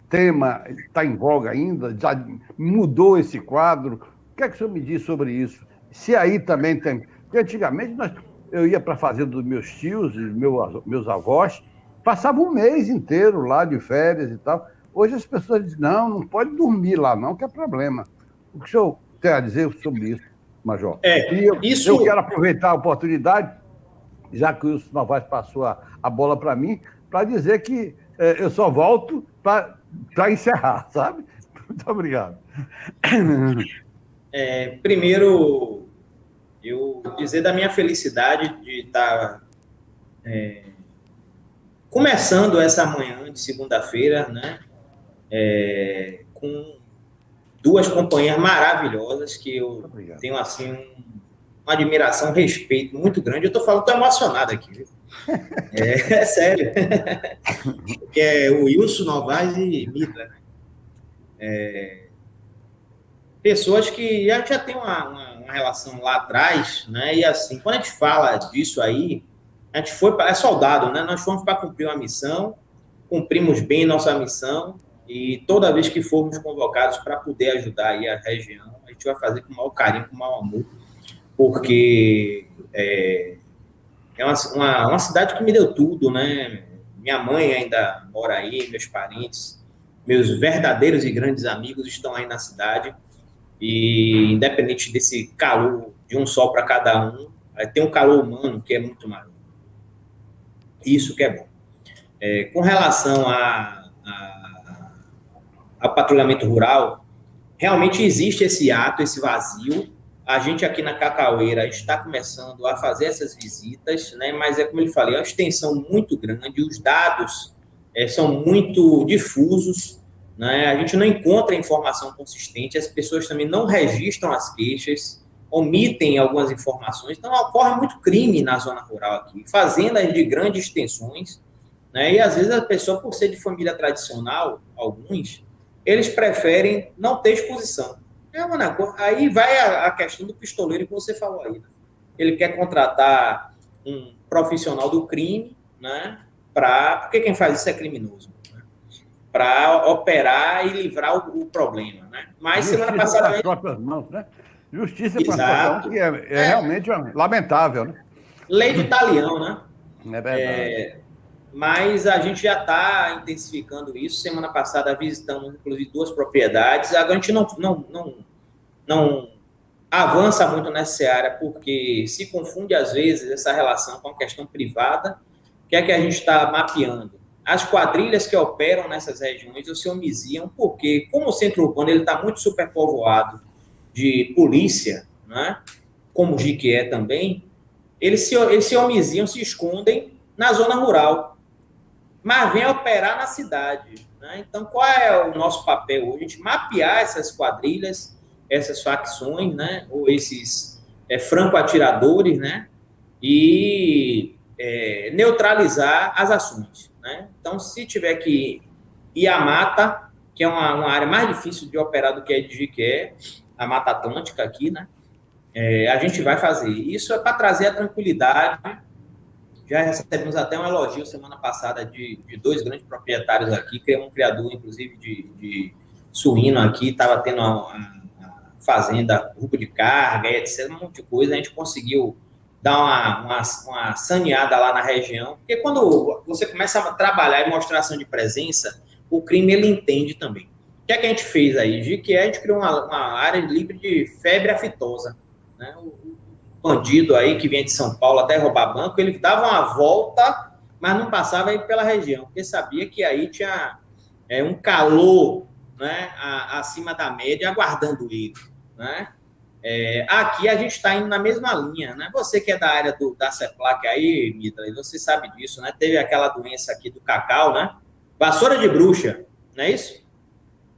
tema está em voga ainda? Já mudou esse quadro? O que é que o senhor me diz sobre isso? Se aí também tem... Porque antigamente eu ia para a fazenda dos meus tios, meus avós, passava um mês inteiro lá de férias e tal. Hoje as pessoas dizem, não pode dormir lá não, que é problema. O que o senhor tem a dizer sobre isso, Major? Eu quero aproveitar a oportunidade, já que o Wilson Novaes passou a bola para mim, para dizer que eu só volto para encerrar, sabe? Muito obrigado. Primeiro, eu dizer da minha felicidade de estar começando essa manhã de segunda-feira, né? Com duas companhias maravilhosas que eu tenho assim uma admiração, um respeito muito grande. Eu estou falando, estou emocionado aqui, viu? É sério. Que é o Wilson Novaes e Midla, né? Pessoas que já tem uma relação lá atrás, né? E assim, quando a gente fala disso aí, a gente é soldado, né? Nós fomos para cumprir uma missão, cumprimos bem nossa missão, e toda vez que formos convocados para poder ajudar aí a região, a gente vai fazer com o maior carinho, com o maior amor, porque é uma cidade que me deu tudo, né? Minha mãe ainda mora aí, meus parentes, meus verdadeiros e grandes amigos estão aí na cidade, e independente desse calor de um sol para cada um, tem um calor humano que é muito maior. Isso que é bom. Com relação ao patrulhamento rural, realmente existe esse ato, esse vazio. A gente aqui na Cacaueira está começando a fazer essas visitas, né? Mas como eu falei, é uma extensão muito grande, os dados são muito difusos, né? A gente não encontra informação consistente, as pessoas também não registram as queixas, omitem algumas informações, então ocorre muito crime na zona rural aqui, fazendas de grandes extensões, né? E às vezes a pessoa, por ser de família tradicional, alguns, eles preferem não ter exposição. Aí vai a questão do pistoleiro que você falou aí, né? Ele quer contratar um profissional do crime, né? Porque quem faz isso é criminoso, né? Para operar e livrar o problema, né? Mas Justiça semana passada... com as próprias mãos, né? Justiça com as próprias mãos, que é realmente lamentável, né? Lei de talião, né? É verdade. Mas a gente já está intensificando isso. Semana passada visitamos, inclusive, 2 propriedades. Agora a gente não avança muito nessa área, porque se confunde, às vezes, essa relação com a questão privada, que é que a gente está mapeando. As quadrilhas que operam nessas regiões se homiziam, porque, como o centro urbano está muito superpovoado de polícia, né, como o Jiquié também, eles se homiziam, se escondem na zona rural, mas vem operar na cidade, né? Então, qual é o nosso papel hoje? A gente mapear essas quadrilhas, essas facções, né? Ou esses franco-atiradores, né? E neutralizar as ações, né? Então, se tiver que ir à mata, que é uma área mais difícil de operar do que a de Jiquié, a Mata Atlântica aqui, né? A gente vai fazer. Isso é para trazer a tranquilidade. Já recebemos até um elogio semana passada de dois grandes proprietários aqui, um criador, inclusive, de suíno aqui, estava tendo uma fazenda, grupo de carga, etc., um monte de coisa. A gente conseguiu dar uma saneada lá na região, porque quando você começa a trabalhar em mostração de presença, o crime ele entende também. O que é que a gente fez aí? A gente criou uma área livre de febre aftosa, né? O bandido aí que vinha de São Paulo até roubar banco, ele dava uma volta, mas não passava aí pela região, porque sabia que aí tinha um calor, né, acima da média aguardando ele, né? Aqui a gente está indo na mesma linha, né? Você que é da área da CEPLAC aí, Mitra, você sabe disso, né? Teve aquela doença aqui do cacau, né? Vassoura de bruxa, não é isso?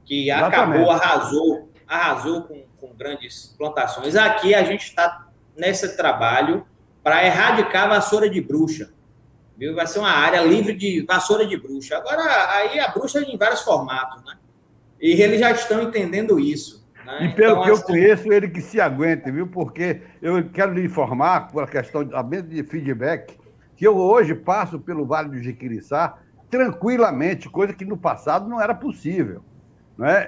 Que acabou, arrasou com grandes plantações. Aqui a gente está nesse trabalho para erradicar a vassoura de bruxa, viu? Vai ser uma área livre de vassoura de bruxa. Agora, aí a bruxa em vários formatos, né? E eles já estão entendendo isso, né? E pelo que eu conheço, ele que se aguente, viu? Porque eu quero lhe informar, por a questão de feedback, que eu hoje passo pelo Vale do Jiquiriçá tranquilamente, coisa que no passado não era possível, né?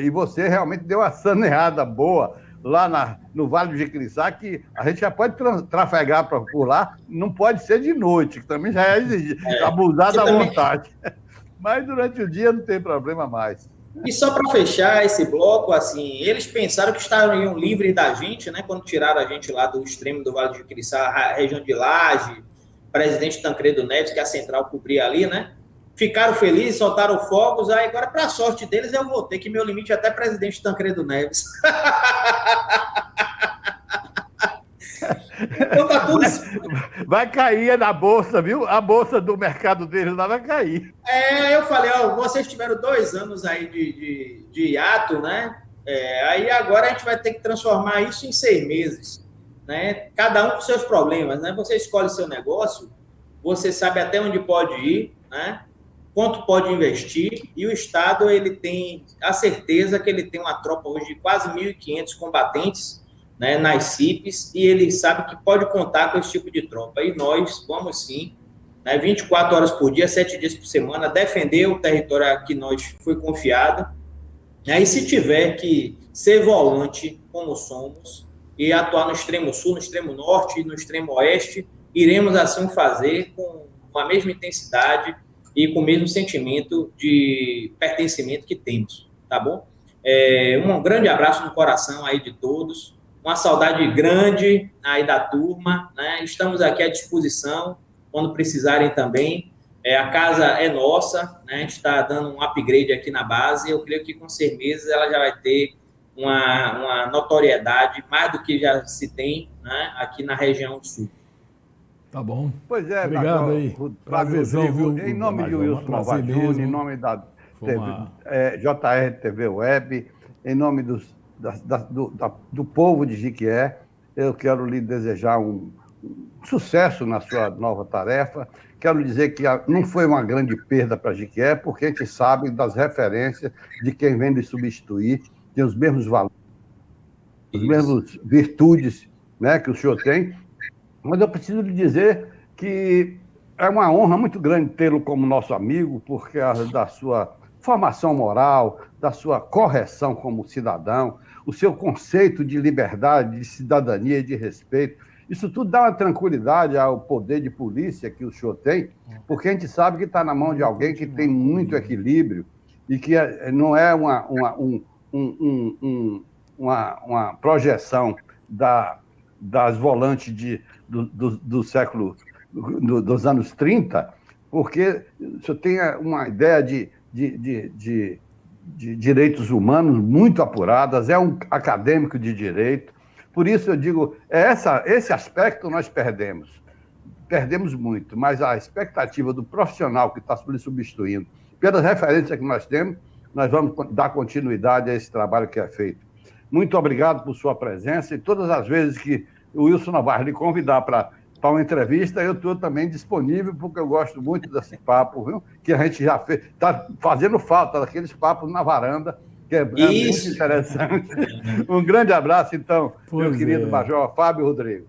E você realmente deu uma saneada boa lá no Vale do Jiquiriçá, que a gente já pode trafegar por lá, não pode ser de noite, que também já é abusar da vontade. Mas durante o dia não tem problema mais. E só para fechar esse bloco, assim, eles pensaram que estariam livres da gente, né? Quando tiraram a gente lá do extremo do Vale do Jiquiriçá, a região de Laje, Presidente Tancredo Neves, que a central cobria ali, né? Ficaram felizes, soltaram fogos, aí agora, para a sorte deles, eu vou ter que meu limite é até Presidente Tancredo Neves. Então tá tudo... vai cair na bolsa, viu? A bolsa do mercado deles lá vai cair. Eu falei, vocês tiveram 2 anos aí de hiato, né? Aí agora a gente vai ter que transformar isso em 6 meses, né? Cada um com seus problemas, né? Você escolhe seu negócio, você sabe até onde pode ir, né? Quanto pode investir, e o Estado ele tem a certeza que ele tem uma tropa hoje de quase 1.500 combatentes, né, nas CIPs, e ele sabe que pode contar com esse tipo de tropa. E nós vamos sim, né, 24 horas por dia, 7 dias por semana, defender o território que nós foi confiado, né, e se tiver que ser volante, como somos, e atuar no extremo sul, no extremo norte e no extremo oeste, iremos assim fazer com a mesma intensidade e com o mesmo sentimento de pertencimento que temos, tá bom? Um grande abraço no coração aí de todos, uma saudade grande aí da turma, né? Estamos aqui à disposição, quando precisarem também. A casa é nossa, né? A gente está dando um upgrade aqui na base, eu creio que com 6 meses ela já vai ter uma notoriedade, mais do que já se tem, né? Aqui na região sul. Tá bom. Pois é, obrigado Major, aí. Prazerzão, viu? Em nome de Wilson Nova Júnior, em nome da JR TV Web, em nome do povo de Jiquié, eu quero lhe desejar um sucesso na sua nova tarefa. Quero dizer que não foi uma grande perda para Jiquié, porque a gente sabe das referências de quem vem lhe substituir, tem os mesmos valores, as mesmas virtudes, né, que o senhor tem. Mas eu preciso lhe dizer que é uma honra muito grande tê-lo como nosso amigo, porque da sua formação moral, da sua correção como cidadão, o seu conceito de liberdade, de cidadania e de respeito. Isso tudo dá uma tranquilidade ao poder de polícia que o senhor tem, porque a gente sabe que está na mão de alguém que tem muito equilíbrio e que não é uma projeção das volantes do século, dos anos 30, porque o senhor tem uma ideia de direitos humanos muito apuradas, é um acadêmico de direito. Por isso eu digo, esse aspecto nós perdemos muito, mas a expectativa do profissional que está lhe substituindo, pelas referências que nós temos, nós vamos dar continuidade a esse trabalho que é feito. Muito obrigado por sua presença, e todas as vezes que o Wilson Navarro lhe convidar para uma entrevista, eu estou também disponível, porque eu gosto muito desse papo, viu? Que a gente já fez, está fazendo falta daqueles papos na varanda, que é muito interessante. Um grande abraço, então, meu querido Major Fábio Rodrigo.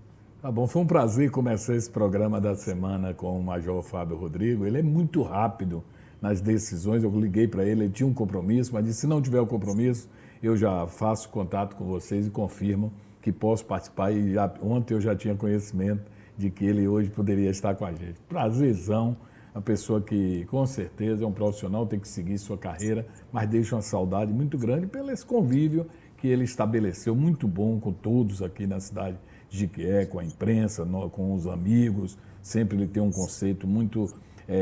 Tá bom, foi um prazer começar esse programa da semana com o Major Fábio Rodrigo. Ele é muito rápido nas decisões. Eu liguei para ele, ele tinha um compromisso, mas disse, se não tiver o compromisso, eu já faço contato com vocês e confirmo que posso participar. E ontem eu já tinha conhecimento de que ele hoje poderia estar com a gente. Prazerzão, uma pessoa que com certeza é um profissional, tem que seguir sua carreira, mas deixa uma saudade muito grande pelo esse convívio que ele estabeleceu, muito bom com todos aqui na cidade de Jequié, com a imprensa, com os amigos. Sempre ele tem um conceito muito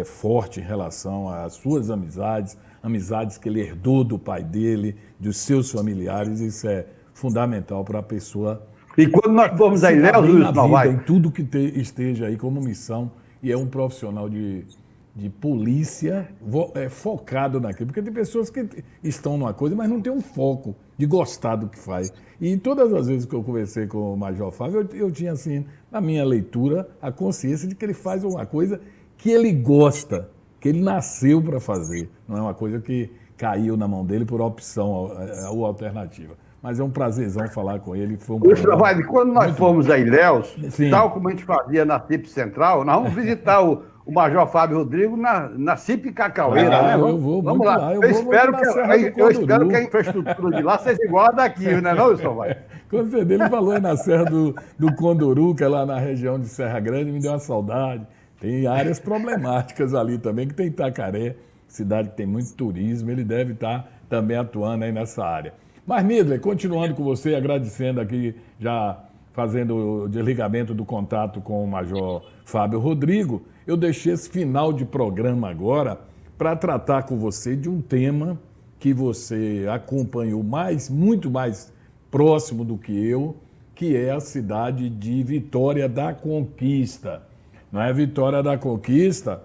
forte em relação às suas amizades, amizades que ele herdou do pai dele, dos seus familiares. Isso é fundamental para a pessoa. E quando nós formos a Ilhéus, Luiz Novaes, em tudo que esteja aí como missão, e é um profissional de polícia focado naquilo, porque tem pessoas que estão numa coisa, mas não tem um foco de gostar do que faz. E todas as vezes que eu conversei com o Major Fábio, eu tinha, assim, na minha leitura, a consciência de que ele faz uma coisa que ele gosta, que ele nasceu para fazer. Não é uma coisa que caiu na mão dele por opção ou alternativa. Mas é um prazerzão falar com ele. Foi um quando nós formos a Ilhéus, tal como a gente fazia na CIP Central, nós vamos visitar o Major Fábio Rodrigo na CIP Cacaueira, né? Vamos lá. Eu espero que a infraestrutura de lá seja igual a daqui, não é não, Wilson Vai? Quando ele falou aí na Serra do Condoru, que é lá na região de Serra Grande, me deu uma saudade. Tem áreas problemáticas ali também, que tem Itacaré, cidade que tem muito turismo, ele deve estar também atuando aí nessa área. Mas, Midley, continuando com você, agradecendo aqui, já fazendo o desligamento do contato com o Major Fábio Rodrigo, eu deixei esse final de programa agora para tratar com você de um tema que você acompanhou muito mais próximo do que eu, que é a cidade de Vitória da Conquista. Não é Vitória da Conquista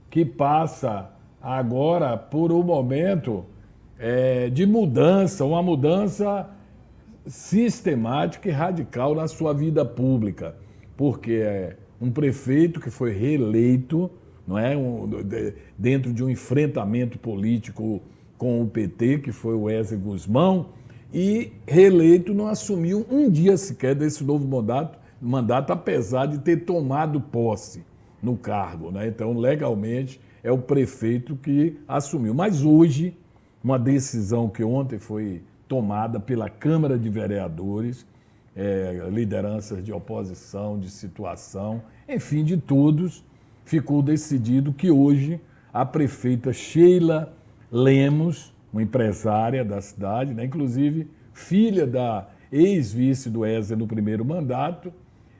que passa agora por um momento de mudança, uma mudança sistemática e radical na sua vida pública, porque é um prefeito que foi reeleito, não é, dentro de um enfrentamento político com o PT, que foi o Wesley Guzmão, e reeleito não assumiu um dia sequer desse novo mandato, apesar de ter tomado posse no cargo, né? Então, legalmente, é o prefeito que assumiu. Mas hoje, uma decisão que ontem foi tomada pela Câmara de Vereadores, lideranças de oposição, de situação, enfim, de todos, ficou decidido que hoje a prefeita Sheila Lemos, uma empresária da cidade, né, inclusive filha da ex-vice do Wesley no primeiro mandato,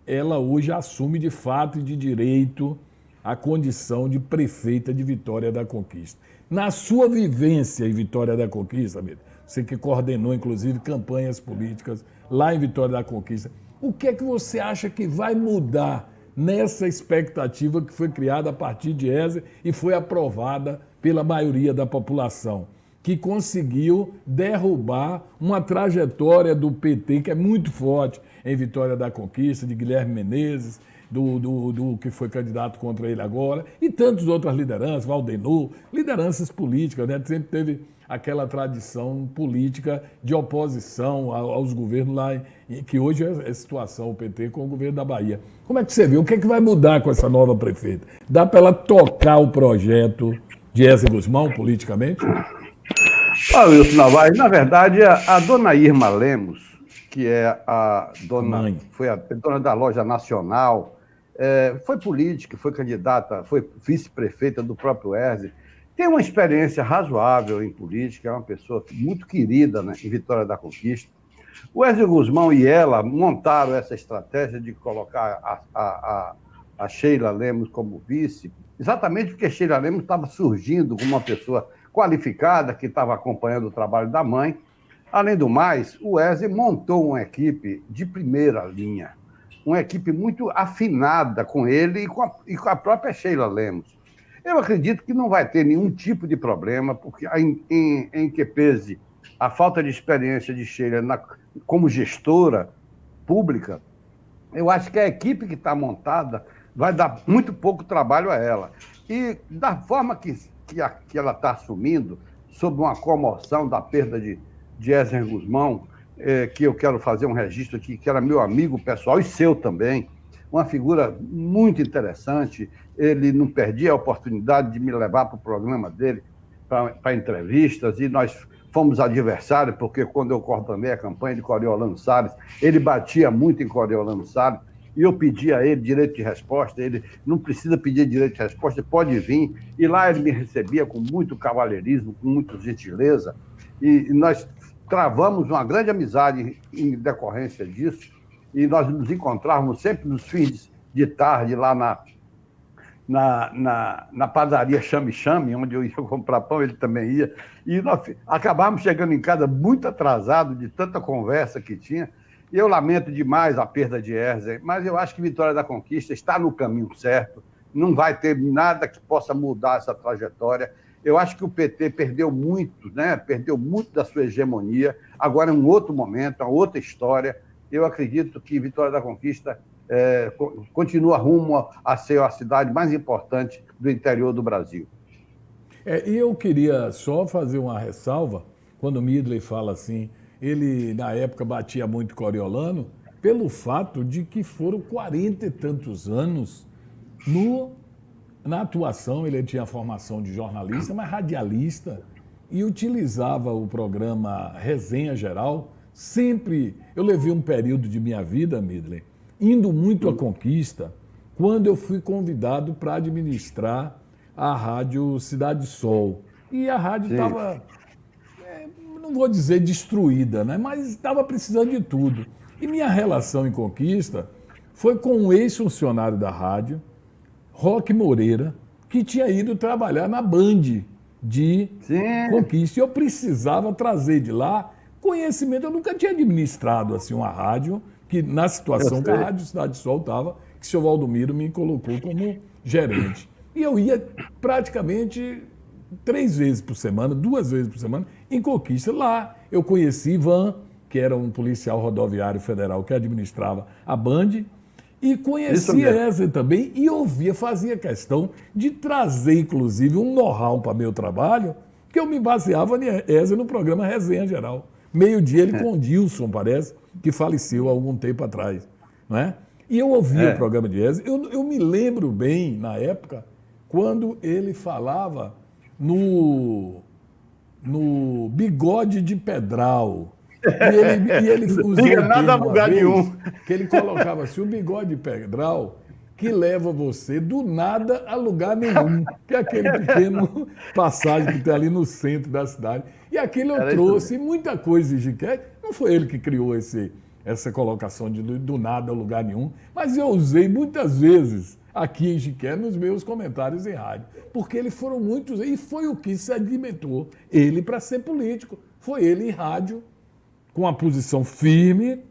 ela hoje assume de fato e de direito a condição de prefeita de Vitória da Conquista. Na sua vivência em Vitória da Conquista, você que coordenou, inclusive, campanhas políticas lá em Vitória da Conquista, o que é que você acha que vai mudar nessa expectativa que foi criada a partir de Wesley e foi aprovada pela maioria da população, que conseguiu derrubar uma trajetória do PT que é muito forte em Vitória da Conquista, de Guilherme Menezes, do que foi candidato contra ele agora, e tantas outras lideranças, Valdenor, lideranças políticas, né? Sempre teve aquela tradição política de oposição aos governos lá, que hoje é a situação, o PT com o governo da Bahia. Como é que você vê? O que é que vai mudar com essa nova prefeita? Dá para ela tocar o projeto de Wesley Guzmão politicamente? Wilson Novaes, na verdade, a dona Irma Lemos, que é a dona, foi a dona da loja nacional, foi política, foi candidata, foi vice-prefeita do próprio Wesley, tem uma experiência razoável em política, é uma pessoa muito querida, né, em Vitória da Conquista. O Wesley Guzmão e ela montaram essa estratégia de colocar a Sheila Lemos como vice, exatamente porque Sheila Lemos estava surgindo como uma pessoa qualificada, que estava acompanhando o trabalho da mãe. Além do mais, o Wesley montou uma equipe de primeira linha, uma equipe muito afinada com ele e com a própria Sheila Lemos. Eu acredito que não vai ter nenhum tipo de problema, porque em que pese a falta de experiência de Sheila como gestora pública, eu acho que a equipe que está montada vai dar muito pouco trabalho a ela. E da forma que ela está assumindo, sob uma comoção da perda de Wesley Guzmão, que eu quero fazer um registro aqui, que era meu amigo pessoal e seu também, uma figura muito interessante. Ele não perdia a oportunidade de me levar para o programa dele, para entrevistas, e nós fomos adversários, porque quando eu coordenei a campanha de Coriolano Salles, ele batia muito em Coriolano Salles, e eu pedia a ele direito de resposta. Ele não precisa pedir direito de resposta, pode vir. E lá ele me recebia com muito cavalheirismo, com muita gentileza, e nós travamos uma grande amizade em decorrência disso, e nós nos encontrávamos sempre nos fins de tarde lá na padaria Chame Chame, onde eu ia comprar pão, ele também ia, e nós acabávamos chegando em casa muito atrasado de tanta conversa que tinha. E eu lamento demais a perda de Erzen, mas eu acho que Vitória da Conquista está no caminho certo, não vai ter nada que possa mudar essa trajetória. Eu acho que o PT perdeu muito, né? Perdeu muito da sua hegemonia. Agora é um outro momento, é uma outra história. Eu acredito que Vitória da Conquista continua rumo a ser a cidade mais importante do interior do Brasil. E eu queria só fazer uma ressalva, quando o Midley fala assim, ele na época batia muito Coriolano, pelo fato de que foram 40 e tantos anos na atuação. Ele tinha a formação de jornalista, mas radialista, e utilizava o programa Resenha Geral. Sempre, eu levei um período de minha vida, Midley, indo muito à Conquista, quando eu fui convidado para administrar a Rádio Cidade Sol. E a rádio estava, não vou dizer destruída, né? Mas estava precisando de tudo. E minha relação em Conquista foi com um ex-funcionário da rádio, Roque Moreira, que tinha ido trabalhar na Band de Conquista. E eu precisava trazer de lá conhecimento. Eu nunca tinha administrado assim uma rádio, que na situação que a Rádio Cidade Sol estava, que o senhor Valdomiro me colocou como gerente. E eu ia praticamente 3 vezes por semana, 2 vezes por semana, em Conquista. Lá eu conheci Ivan, que era um policial rodoviário federal que administrava a Band, e conhecia Erzen também, e ouvia, fazia questão de trazer, inclusive, um know-how para meu trabalho, que eu me baseava em Erzen no programa Resenha Geral. Meio-dia ele com o Dilson, parece, que faleceu há algum tempo atrás. Não é? E eu ouvia o programa de Erzen. Eu me lembro bem, na época, quando ele falava no bigode de Pedral. E ele usou nada a lugar nenhum. Que ele colocava assim, o bigode de Pedral, que leva você do nada a lugar nenhum, que é aquele pequeno passagem que tem ali no centro da cidade. E aquilo eu trouxe muita coisa de Jiqué. Não foi ele que criou essa colocação de do nada a lugar nenhum, mas eu usei muitas vezes aqui em Jiqué nos meus comentários em rádio, porque eles foram muitos, e foi o que sedimentou ele para ser político. Foi ele em rádio, com uma posição firme,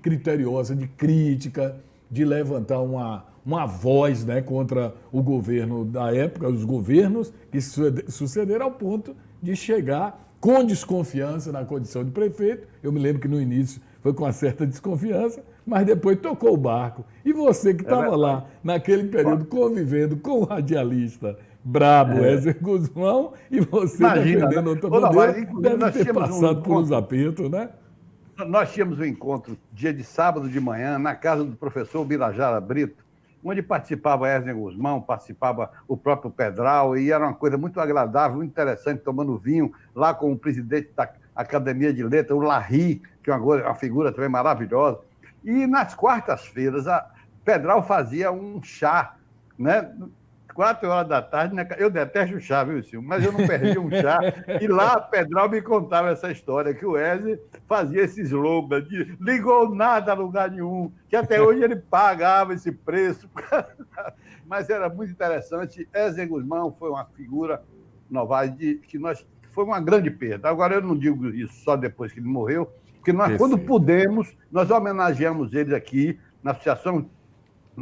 criteriosa de crítica, de levantar uma voz, né, contra o governo da época, os governos que sucederam, ao ponto de chegar com desconfiança na condição de prefeito. Eu me lembro que no início foi com uma certa desconfiança, mas depois tocou o barco. E você que estava lá, naquele período, convivendo com o radialista brabo Erzen Guzmão, e você defendendo outra bandeira, deve ter passado por uns apertos, né? Nós tínhamos um encontro dia de sábado de manhã na casa do professor Birajara Brito, onde participava Erzen Guzmão, participava o próprio Pedral, e era uma coisa muito agradável, muito interessante, tomando vinho lá com o presidente da Academia de Letras, o Larry, que é uma figura também maravilhosa. E nas quartas-feiras, a Pedral fazia um chá, né? 4 horas da tarde, né? Eu detesto chá, viu, Silvio? Mas eu não perdi um chá. E lá a Pedral me contava essa história, que o Erzen fazia esse slogan de ligou nada a lugar nenhum, que até hoje ele pagava esse preço. Mas era muito interessante. Erzen Guzmão foi uma figura Novaes que foi uma grande perda. Agora, eu não digo isso só depois que ele morreu, porque nós, quando pudemos, nós homenageamos ele aqui na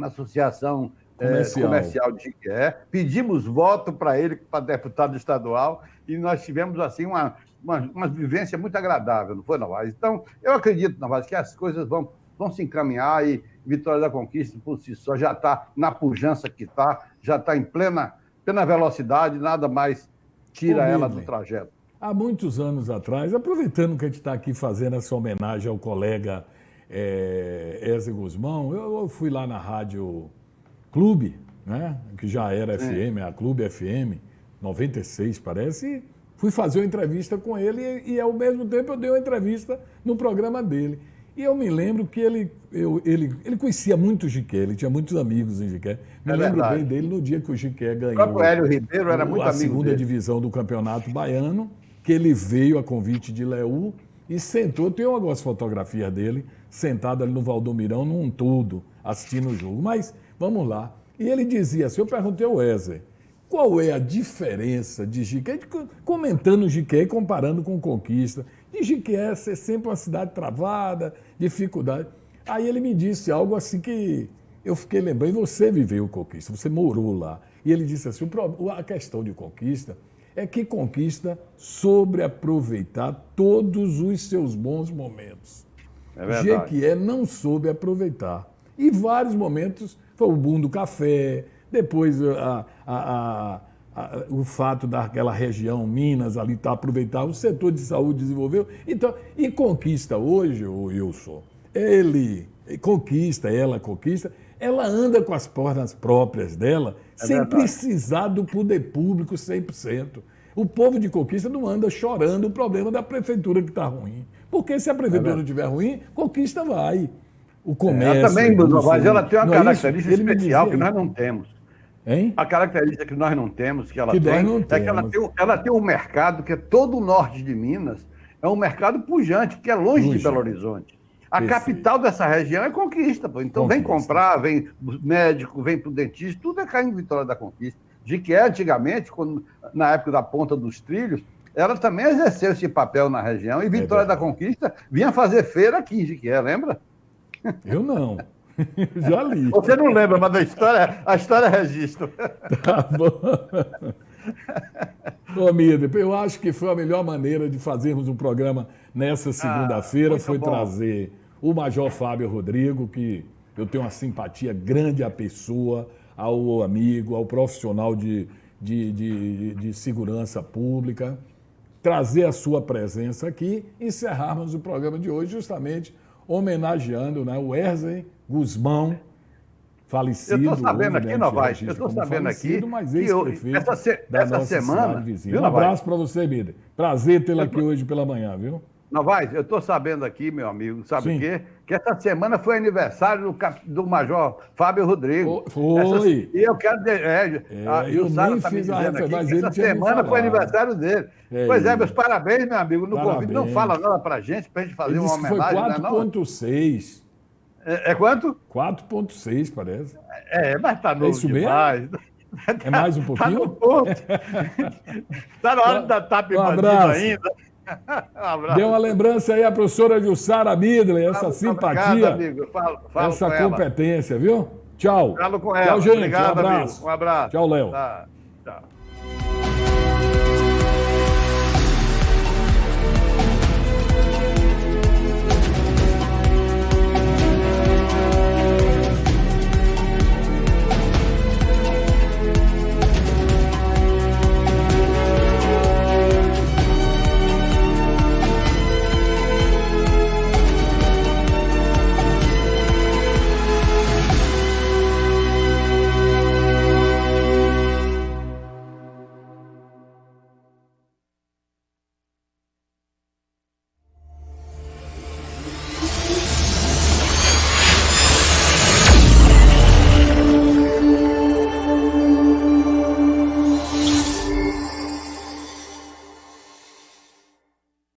Associação Comercial de Jiqué, pedimos voto para ele, para deputado estadual, e nós tivemos assim uma vivência muito agradável, não foi, Novaes? Então, eu acredito, Novaes, que as coisas vão se encaminhar, e Vitória da Conquista, por si só, já está na pujança que está, já está em plena velocidade, nada mais tira ela do trajeto. Há muitos anos atrás, aproveitando que a gente está aqui fazendo essa homenagem ao colega Eze Guzmão, eu fui lá na Rádio Clube, né? Que já era FM, a Clube FM, 96 parece, e fui fazer uma entrevista com ele e ao mesmo tempo eu dei uma entrevista no programa dele. E eu me lembro que ele conhecia muito o Jiqué, ele tinha muitos amigos em Jiqué. Me lembro bem dele no dia que o Jiqué ganhou. O próprio Hélio Ribeiro era muito a amigo segunda dele. divisão do Campeonato Baiano, que ele veio a convite de Leú e sentou. Tem algumas fotografias dele sentado ali no Valdomirão, num todo, assistindo o jogo. Mas vamos lá. E ele dizia assim: eu perguntei ao Wesley, qual é a diferença de Jiqué, comentando o Jiqué e comparando com Conquista, de Jiqué ser sempre uma cidade travada, dificuldade. Aí ele me disse algo assim que eu fiquei lembrando, e você viveu Conquista, você morou lá. E ele disse assim, a questão de Conquista é que Conquista soube aproveitar todos os seus bons momentos. É verdade. Jequié não soube aproveitar. E vários momentos, foi o boom do café, depois o fato daquela região, Minas, ali está aproveitado, o setor de saúde desenvolveu. Então, e Conquista hoje, o Wilson, ela anda com as pernas próprias dela, sem verdade. precisar do poder público 100%. O povo de Conquista não anda chorando o problema da prefeitura que está ruim. Porque se a prefeitura não estiver ruim, Conquista vai. O comércio... Ela também, mas ela tem uma característica Ele me especial dizia que nós não temos. Hein? A característica que nós não temos, que ela Que tem, nós não é que ela tem um mercado que é todo o norte de Minas, é um mercado pujante, que é longe de Belo Horizonte. A Perfeito. capital dessa região é Conquista, pô. Então vem comprar, vem médico, vem pro dentista, tudo é cair em Vitória da Conquista. Jiqué, antigamente, na época da Ponta dos Trilhos, ela também exerceu esse papel na região, e Vitória da Conquista vinha fazer feira aqui em Jiqué, lembra? Eu não. Já li. Você não lembra, mas a história registra. Tá bom. Ô, Mida, eu acho que foi a melhor maneira de fazermos um programa nessa segunda-feira, foi trazer o Major Fábio Rodrigo, que eu tenho uma simpatia grande à pessoa, ao amigo, ao profissional de segurança pública, trazer a sua presença aqui, encerrarmos o programa de hoje justamente homenageando, né, o Wesley Guzmão, falecido. Eu estou sabendo hoje, aqui, né, Novaes, eu estou sabendo aqui mas que ex-prefeito da essa nossa semana, cidade vizinha. viu, Um abraço para você, Mida. Prazer tê-la aqui hoje pela manhã, viu? Novaes, eu estou sabendo aqui, meu amigo, sabe Sim. o quê? Que essa semana foi aniversário do Major Fábio Rodrigo. Foi. E eu quero eu nem fiz a referência, mas ele essa tinha me semana foi falado. aniversário dele. É Pois é, isso. meus parabéns, meu amigo. No Parabéns. convite não fala nada pra gente fazer Ele uma disse que foi homenagem, não é não? 4,6. É quanto? 4,6, parece. Mas tá novo isso mesmo? demais. É mais um Tá pouquinho? no ponto. Tá na hora da TAP Um bandido abraço. ainda. Um abraço. Dê uma lembrança aí à professora Jussara Midley, essa Muito simpatia, obrigado, amigo. Falo essa com ela. competência, viu? Tchau. Falo com ela. Tchau, gente. Obrigado, um abraço. amigo. Um abraço. Tchau, Léo. Tá. Tchau.